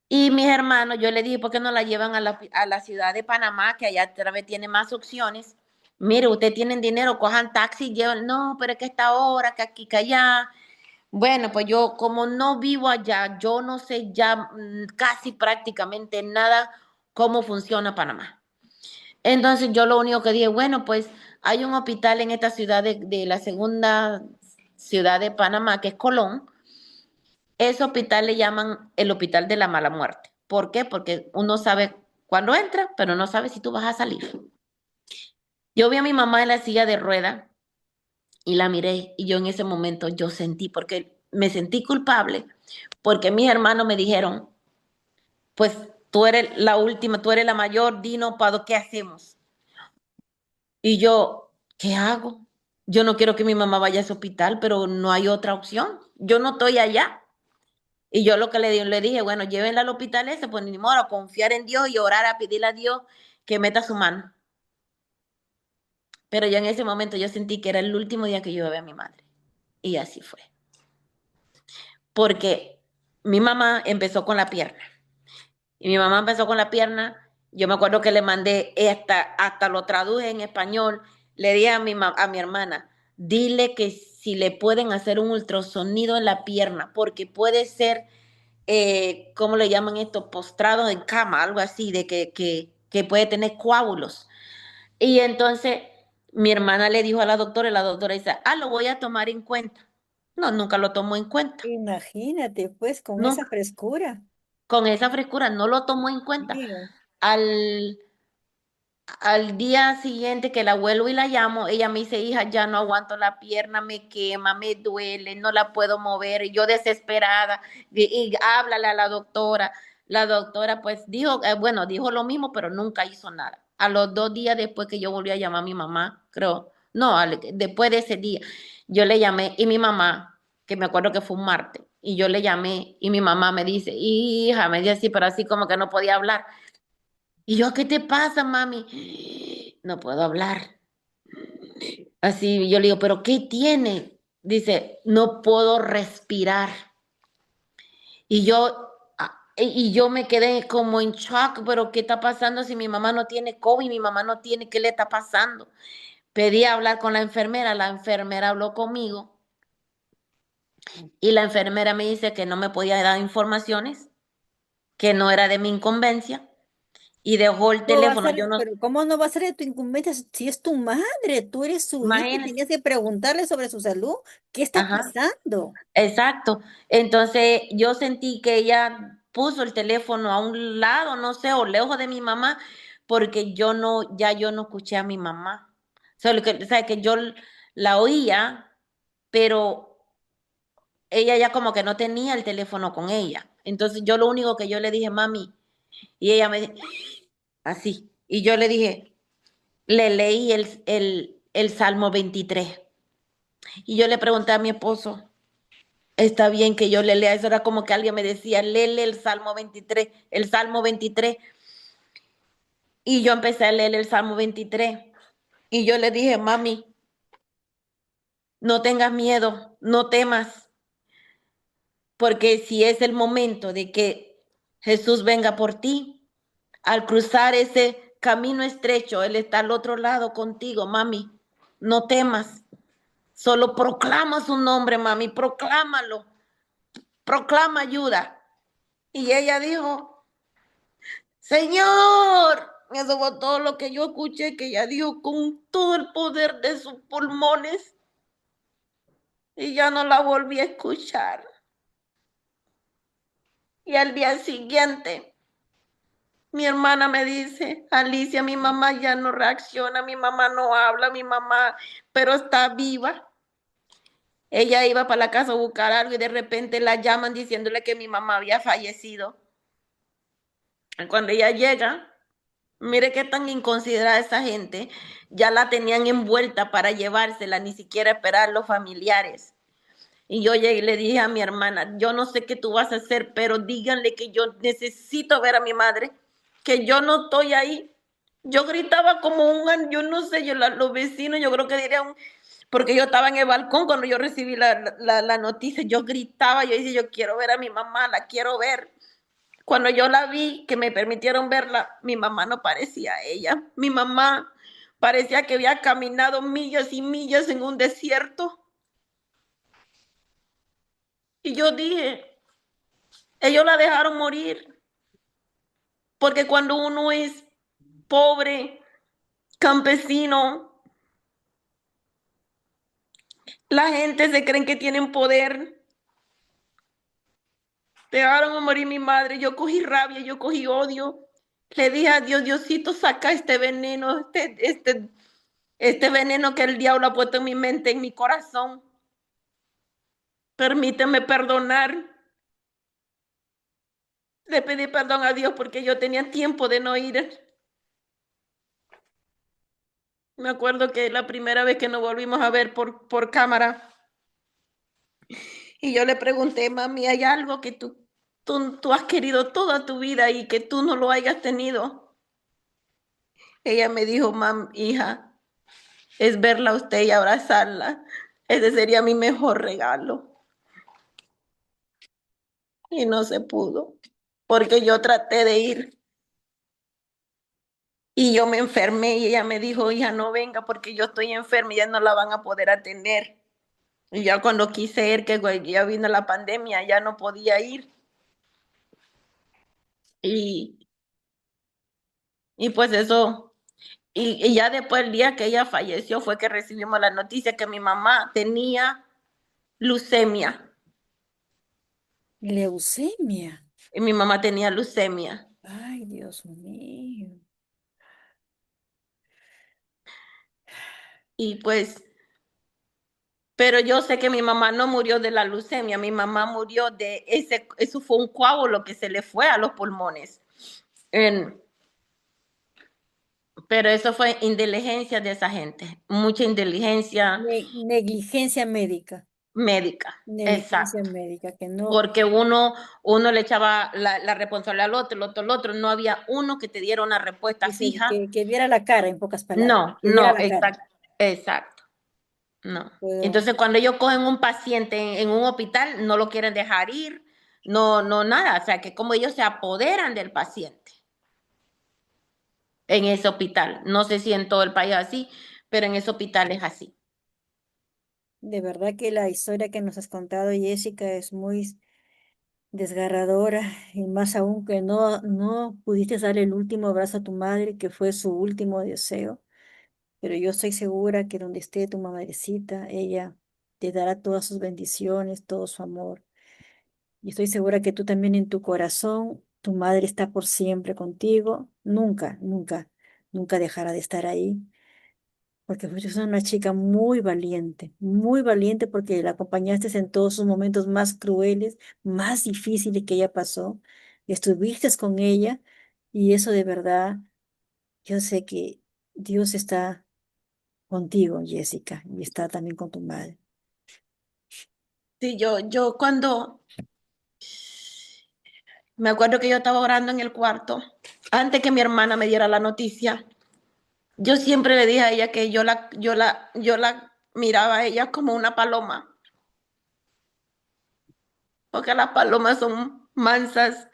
Y mis hermanos, yo le dije, ¿por qué no la llevan a la ciudad de Panamá, que allá otra vez tiene más opciones? Mire, ustedes tienen dinero, cojan taxi, llevan, no, pero es que esta hora, que aquí, que allá. Bueno, pues yo como no vivo allá, yo no sé ya casi prácticamente nada cómo funciona Panamá. Entonces yo lo único que dije, bueno, pues hay un hospital en esta ciudad de la segunda ciudad de Panamá, que es Colón. Ese hospital le llaman el hospital de la mala muerte. ¿Por qué? Porque uno sabe cuándo entra, pero no sabe si tú vas a salir. Yo vi a mi mamá en la silla de rueda y la miré y yo en ese momento yo sentí, porque me sentí culpable, porque mis hermanos me dijeron, pues tú eres la última, tú eres la mayor, dinos, Pado, ¿qué hacemos? Y yo, ¿qué hago? Yo no quiero que mi mamá vaya a ese hospital, pero no hay otra opción. Yo no estoy allá. Y yo lo que le dije, bueno, llévenla al hospital ese, pues ni modo, a confiar en Dios y orar a pedirle a Dios que meta su mano. Pero yo en ese momento yo sentí que era el último día que yo iba a ver a mi madre. Y así fue. Porque mi mamá empezó con la pierna. Y mi mamá empezó con la pierna. Yo me acuerdo que le mandé hasta lo traduje en español. Le dije a mi hermana, dile que si le pueden hacer un ultrasonido en la pierna, porque puede ser, ¿cómo le llaman esto? Postrado en cama, algo así, de que puede tener coágulos. Y entonces mi hermana le dijo a la doctora y la doctora dice, lo voy a tomar en cuenta. No, nunca lo tomó en cuenta. Imagínate, pues, con esa Nunca. frescura. Con esa frescura no lo tomó en cuenta. Mío. Al, al día siguiente que la vuelvo y la llamo, ella me dice, hija, ya no aguanto la pierna, me quema, me duele, no la puedo mover. Y yo desesperada, y háblale a la doctora. La doctora pues dijo, bueno, dijo lo mismo, pero nunca hizo nada. A los 2 días después que yo volví a llamar a mi mamá, creo, no, después de ese día, yo le llamé y mi mamá, que me acuerdo que fue un martes, y yo le llamé y mi mamá me dice, hija, me dice así, pero así como que no podía hablar. Y yo, ¿qué te pasa, mami? No puedo hablar. Así yo le digo, ¿pero qué tiene? Dice, no puedo respirar. Y yo me quedé como en shock, pero ¿qué está pasando si mi mamá no tiene COVID? Mi mamá no tiene, ¿qué le está pasando? Pedí hablar con la enfermera habló conmigo y la enfermera me dice que no me podía dar informaciones, que no era de mi incumbencia y dejó el ¿Cómo va a teléfono. Yo ser? no, Pero ¿cómo no va a ser de tu incumbencia si es tu madre? Tú eres su hija y imagínate, tenías que preguntarle sobre su salud. ¿Qué está ajá. pasando? Exacto. Entonces yo sentí que ella puso el teléfono a un lado, no sé, o lejos de mi mamá, porque ya yo no escuché a mi mamá. O sea, que yo la oía, pero ella ya como que no tenía el teléfono con ella. Entonces yo lo único que yo le dije, mami, y ella me dijo, así. Y yo le dije, le leí el Salmo 23. Y yo le pregunté a mi esposo, está bien que yo le lea, eso era como que alguien me decía, léele el Salmo 23. Y yo empecé a leer el Salmo 23. Y yo le dije, mami, no tengas miedo, no temas, porque si es el momento de que Jesús venga por ti, al cruzar ese camino estrecho, Él está al otro lado contigo, mami, no temas, solo proclama su nombre, mami, proclámalo, proclama ayuda. Y ella dijo, Señor, eso fue todo lo que yo escuché que ella dijo con todo el poder de sus pulmones y ya no la volví a escuchar. Y al día siguiente, mi hermana me dice, Alicia, mi mamá ya no reacciona, mi mamá no habla, mi mamá, pero está viva. Ella iba para la casa a buscar algo y de repente la llaman diciéndole que mi mamá había fallecido. Cuando ella llega, mire qué tan inconsiderada esa gente. Ya la tenían envuelta para llevársela, ni siquiera esperar los familiares. Y yo llegué y le dije a mi hermana, yo no sé qué tú vas a hacer, pero díganle que yo necesito ver a mi madre, que yo no estoy ahí. Yo gritaba como yo no sé, los vecinos, yo creo que dirían, porque yo estaba en el balcón cuando yo recibí la noticia, yo gritaba, yo decía, yo quiero ver a mi mamá, la quiero ver. Cuando yo la vi, que me permitieron verla, mi mamá no parecía ella. Mi mamá parecía que había caminado millas y millas en un desierto. Y yo dije, ellos la dejaron morir. Porque cuando uno es pobre, campesino, la gente se creen que tienen poder. Dejaron morir mi madre. Yo cogí rabia, yo cogí odio. Le dije a Dios, Diosito, saca este veneno, este este veneno que el diablo ha puesto en mi mente, en mi corazón, permíteme perdonar. Le pedí perdón a Dios porque yo tenía tiempo de no ir. Me acuerdo que la primera vez que nos volvimos a ver por cámara, y yo le pregunté, mami, ¿hay algo que tú has querido toda tu vida y que tú no lo hayas tenido? Ella me dijo, mam, hija, es verla a usted y abrazarla. Ese sería mi mejor regalo. Y no se pudo, porque yo traté de ir y yo me enfermé y ella me dijo, hija, no venga porque yo estoy enferma y ya no la van a poder atender. Y ya cuando quise ir, que ya vino la pandemia, ya no podía ir. Y, y pues eso, y ya después el día que ella falleció fue que recibimos la noticia que mi mamá tenía leucemia. Leucemia. Y mi mamá tenía leucemia. Ay, Dios mío. Y pues, pero yo sé que mi mamá no murió de la leucemia, mi mamá murió de eso fue un coágulo que se le fue a los pulmones. En- pero eso fue inteligencia de esa gente, mucha inteligencia Negligencia médica. médica, Negligencia exacto. médica, que no, Porque uno le echaba la responsabilidad al otro, el otro al otro, no había uno que te diera una respuesta fija. que diera la cara, en pocas palabras, No, que diera no, la cara. exacto, exacto, no. Puedo, Entonces, cuando ellos cogen un paciente en un hospital, no lo quieren dejar ir, no, no, nada. O sea, que como ellos se apoderan del paciente en ese hospital. No sé si en todo el país es así, pero en ese hospital es así. de verdad que la historia que nos has contado, Jessica, es muy desgarradora, y más aún que no pudiste darle el último abrazo a tu madre, que fue su último deseo. Pero yo estoy segura que donde esté tu madrecita, ella te dará todas sus bendiciones, todo su amor. Y estoy segura que tú también en tu corazón, tu madre está por siempre contigo. Nunca, nunca, nunca dejará de estar ahí. Porque fuiste una chica muy valiente porque la acompañaste en todos sus momentos más crueles, más difíciles que ella pasó. Estuviste con ella y eso de verdad, yo sé que Dios está contigo, Jessica, y está también con tu madre. Sí, yo cuando me acuerdo que yo estaba orando en el cuarto, antes que mi hermana me diera la noticia, yo siempre le dije a ella que yo la miraba a ella como una paloma, porque las palomas son mansas.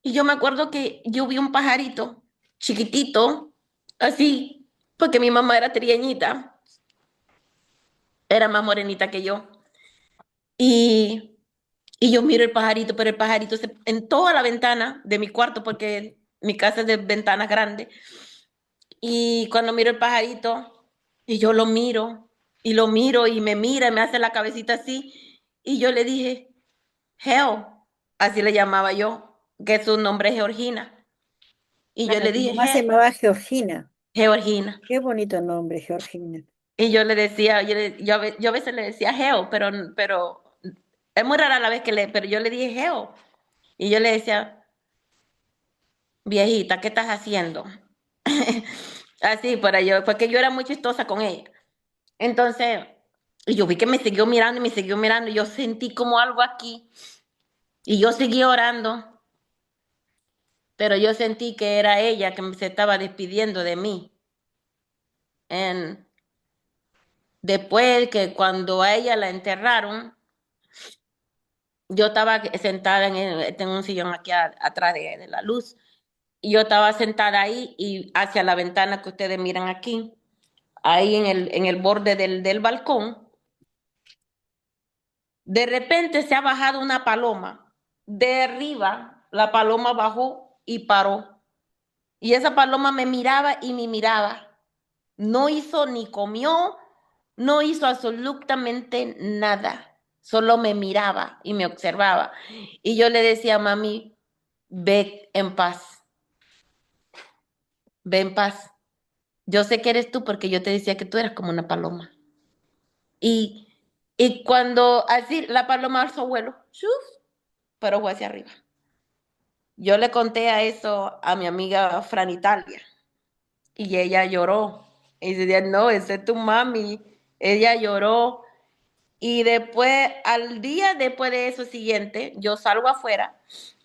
Y yo me acuerdo que yo vi un pajarito chiquitito, así, porque mi mamá era trieñita, era más morenita que yo. Y, y yo miro el pajarito, pero el pajarito en toda la ventana de mi cuarto, porque mi casa es de ventanas grandes. Y cuando miro el pajarito, y yo lo miro y me mira y me hace la cabecita así. Y yo le dije, Geo, así le llamaba yo, que su nombre es Georgina. Y yo Ah, le tu dije, mamá se llamaba Georgina. Georgina. Qué bonito nombre, Georgina. Y yo le decía, yo a veces le decía Geo, pero es muy rara la vez pero yo le dije Geo. Y yo le decía, viejita, ¿qué estás haciendo? Así, para yo, porque yo era muy chistosa con ella. Entonces, y yo vi que me siguió mirando y me siguió mirando. Y yo sentí como algo aquí. Y yo seguí orando, pero yo sentí que era ella que se estaba despidiendo de mí. En, después que cuando a ella la enterraron, yo estaba sentada tengo un sillón aquí atrás de la luz. Y yo estaba sentada ahí y hacia la ventana que ustedes miran aquí, ahí en el borde del balcón. De repente se ha bajado una paloma. De arriba, la paloma bajó y paró. Y esa paloma me miraba y me miraba. No hizo ni comió, no hizo absolutamente nada. Solo me miraba y me observaba. Y yo le decía, mami, ve en paz. ve en paz. Yo sé que eres tú porque yo te decía que tú eras como una paloma. Y, y cuando así la paloma alzó vuelo, ¡shuf! Pero fue hacia arriba. Yo le conté a eso a mi amiga Fran Italia y ella lloró. Y decía, no, esa es tu mami. Ella lloró. Y después, al día después de eso siguiente, yo salgo afuera.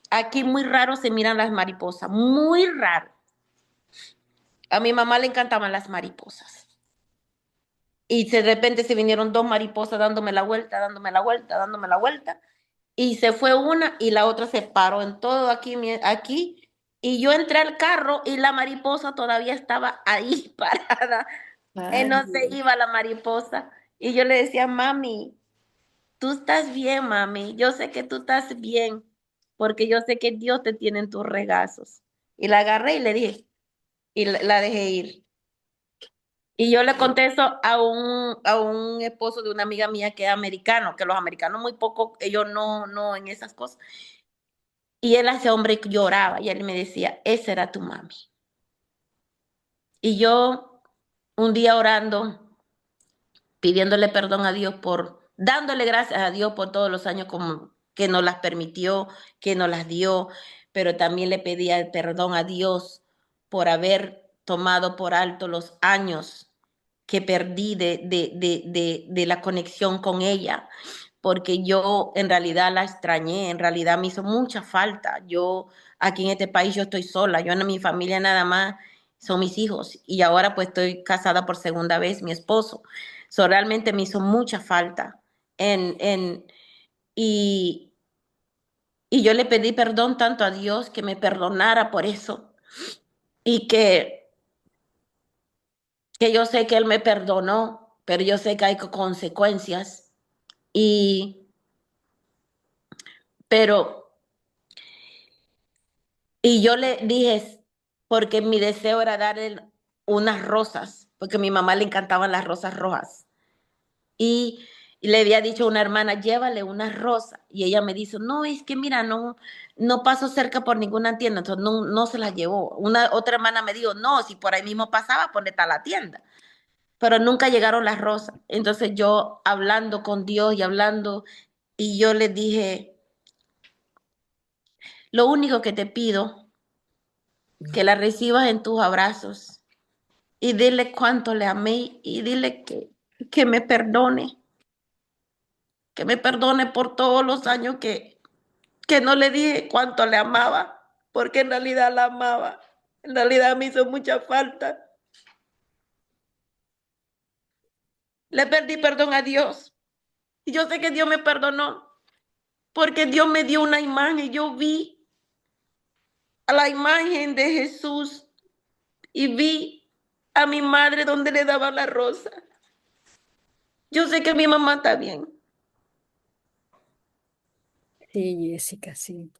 Aquí muy raro se miran las mariposas, muy raro. A mi mamá le encantaban las mariposas. Y de repente se vinieron dos mariposas dándome la vuelta, dándome la vuelta, dándome la vuelta. Y se fue una y la otra se paró en todo aquí, aquí. Y yo entré al carro y la mariposa todavía estaba ahí parada. No se Ay, iba la mariposa. Y yo le decía, mami, tú estás bien, mami. Yo sé que tú estás bien, porque yo sé que Dios te tiene en tus regazos. Y la agarré y le dije, y la dejé ir. Y yo le conté eso a un esposo de una amiga mía que es americano, que los americanos muy poco, ellos no en esas cosas. Y él, ese hombre lloraba y él me decía, esa era tu mami. Y yo un día orando, pidiéndole perdón a Dios dándole gracias a Dios por todos los años como que nos las permitió, que nos las dio, pero también le pedía el perdón a Dios por haber tomado por alto los años que perdí de la conexión con ella, porque yo en realidad la extrañé, en realidad me hizo mucha falta. Yo aquí en este país yo estoy sola, yo en mi familia nada más son mis hijos y ahora pues estoy casada por segunda vez, mi esposo. So, realmente me hizo mucha falta en y, y yo le pedí perdón tanto a Dios que me perdonara por eso y que yo sé que Él me perdonó, pero yo sé que hay consecuencias y pero y yo le dije porque mi deseo era darle unas rosas, porque a mi mamá le encantaban las rosas rojas. Y le había dicho a una hermana, llévale una rosa. Y ella me dijo, no, es que mira, no paso cerca por ninguna tienda, entonces no se la llevó. Otra hermana me dijo, no, si por ahí mismo pasaba, ponete a la tienda. Pero nunca llegaron las rosas. Entonces yo hablando con Dios y hablando, y yo le dije, lo único que te pido, que la recibas en tus abrazos y dile cuánto le amé y dile que que me perdone por todos los años que no le dije cuánto le amaba, porque en realidad la amaba. En realidad me hizo mucha falta. Le perdí perdón a Dios. Y yo sé que Dios me perdonó, porque Dios me dio una imagen y yo vi a la imagen de Jesús y vi a mi madre donde le daba la rosa. Yo sé que mi mamá está bien. sí, Jessica, sí.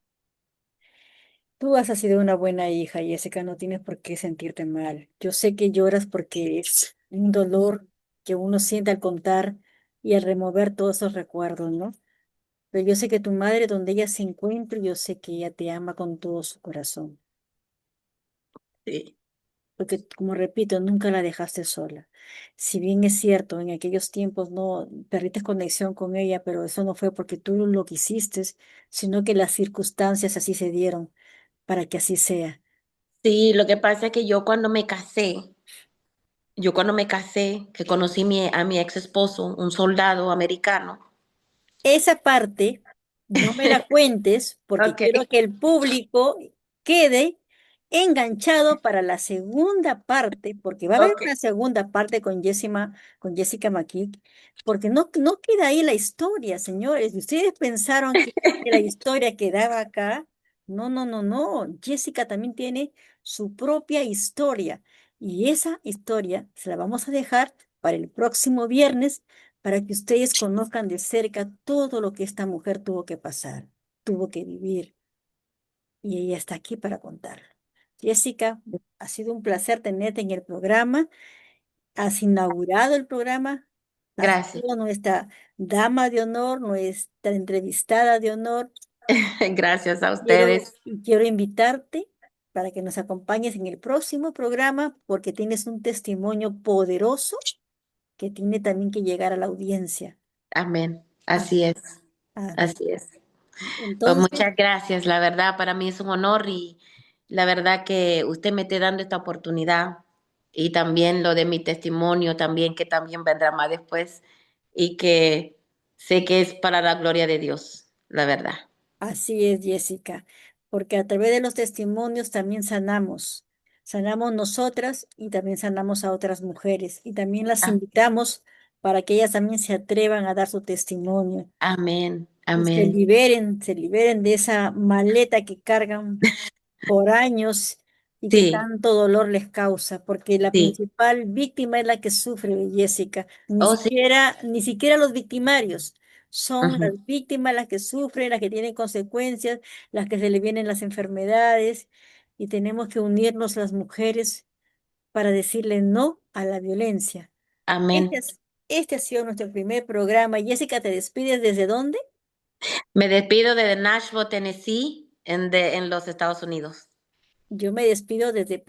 Tú has sido una buena hija, Jessica, no tienes por qué sentirte mal. Yo sé que lloras porque es un dolor que uno siente al contar y al remover todos esos recuerdos, ¿no? Pero yo sé que tu madre, donde ella se encuentre, yo sé que ella te ama con todo su corazón. Sí, Porque, como repito, nunca la dejaste sola. Si bien es cierto, en aquellos tiempos no perdiste conexión con ella, pero eso no fue porque tú lo quisiste, sino que las circunstancias así se dieron para que así sea. sí, lo que pasa es que yo cuando me casé, que conocí a mi ex esposo, un soldado americano. Esa parte no me la cuentes porque Ok, quiero que el público quede enganchado para la segunda parte, porque va a haber ok. una segunda parte con Jessica McKee, porque no queda ahí la historia, señores. Ustedes pensaron que la historia quedaba acá. No, no, no, no. Jessica también tiene su propia historia y esa historia se la vamos a dejar para el próximo viernes para que ustedes conozcan de cerca todo lo que esta mujer tuvo que pasar, tuvo que vivir, y ella está aquí para contarlo. Jessica, ha sido un placer tenerte en el programa. Has inaugurado el programa, has Gracias. sido nuestra dama de honor, nuestra entrevistada de honor. Gracias a Quiero, ustedes. y quiero invitarte. para que nos acompañes en el próximo programa porque tienes un testimonio poderoso que tiene también que llegar a la audiencia. Amén. Ah, Así es, amén. así es. Pues Entonces, muchas gracias, la verdad para mí es un honor y la verdad que usted me esté dando esta oportunidad y también lo de mi testimonio también, que también vendrá más después y que sé que es para la gloria de Dios, la verdad. así es, Jessica, porque a través de los testimonios también sanamos. Sanamos nosotras y también sanamos a otras mujeres y también las Ah, invitamos para que ellas también se atrevan a dar su testimonio amén, y amén. se liberen de esa maleta que cargan por años y que Sí, tanto dolor les causa, porque la sí. principal víctima es la que sufre, Jessica, Oh, sí. ni siquiera los victimarios. Son las Ujú. víctimas las que sufren, las que tienen consecuencias, las que se le vienen las enfermedades, y tenemos que unirnos las mujeres para decirle no a la violencia. Este, Amén. este ha sido nuestro primer programa. Jessica, ¿te despides desde dónde? Me despido de Nashville, Tennessee, en los Estados Unidos. Yo me despido desde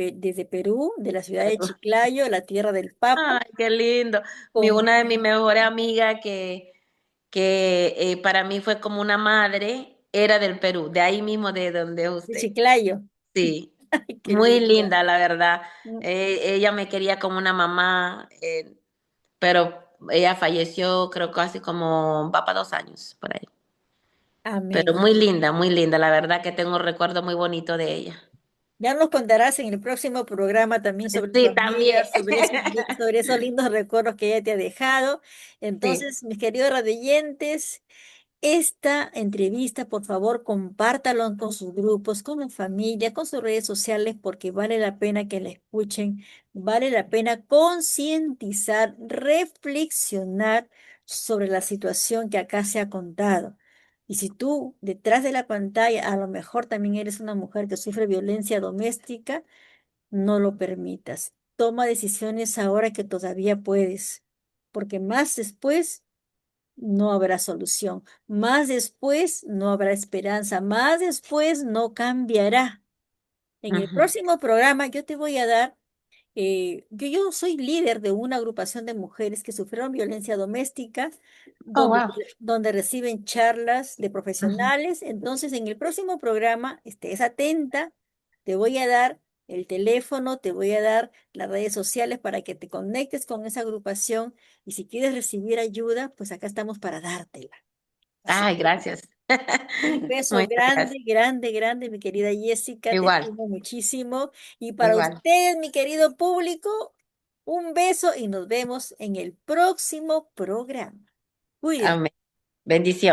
Perú, de la ciudad de Chiclayo, la tierra del Papa, Ay, qué lindo. con Una de mis mejores amigas que para mí fue como una madre, era del Perú, de ahí mismo de donde es de usted. Chiclayo. Sí, Ay, qué muy linda. linda, la verdad. Mm, Ella me quería como una mamá, pero ella falleció creo que hace como, va para 2 años por ahí. Pero amén. muy linda, la verdad que tengo un recuerdo muy bonito de ella. Ya nos contarás en el próximo programa también sobre tu Sí, amiga, también. sobre esos lindos recuerdos que ella te ha dejado. Sí. Entonces, mis queridos radioyentes, esta entrevista, por favor, compártalo con sus grupos, con la familia, con sus redes sociales, porque vale la pena que la escuchen, vale la pena concientizar, reflexionar sobre la situación que acá se ha contado. Y si tú detrás de la pantalla a lo mejor también eres una mujer que sufre violencia doméstica, no lo permitas. Toma decisiones ahora que todavía puedes, porque más después no habrá solución. Más después no habrá esperanza. Más después no cambiará. En el Ujú. próximo programa yo te voy a dar, yo soy líder de una agrupación de mujeres que sufrieron violencia doméstica, Oh, donde, wow. donde reciben charlas de Ujú. profesionales. Entonces, en el próximo programa, estés atenta, te voy a dar el teléfono, te voy a dar las redes sociales para que te conectes con esa agrupación y si quieres recibir ayuda, pues acá estamos para dártela. Así Ay, que gracias. un beso Muchas grande, gracias. grande, grande, mi querida Jessica, te Igual, estimo muchísimo. Y para igual. ustedes, mi querido público, un beso y nos vemos en el próximo programa. Cuídense. Amén. Bendición.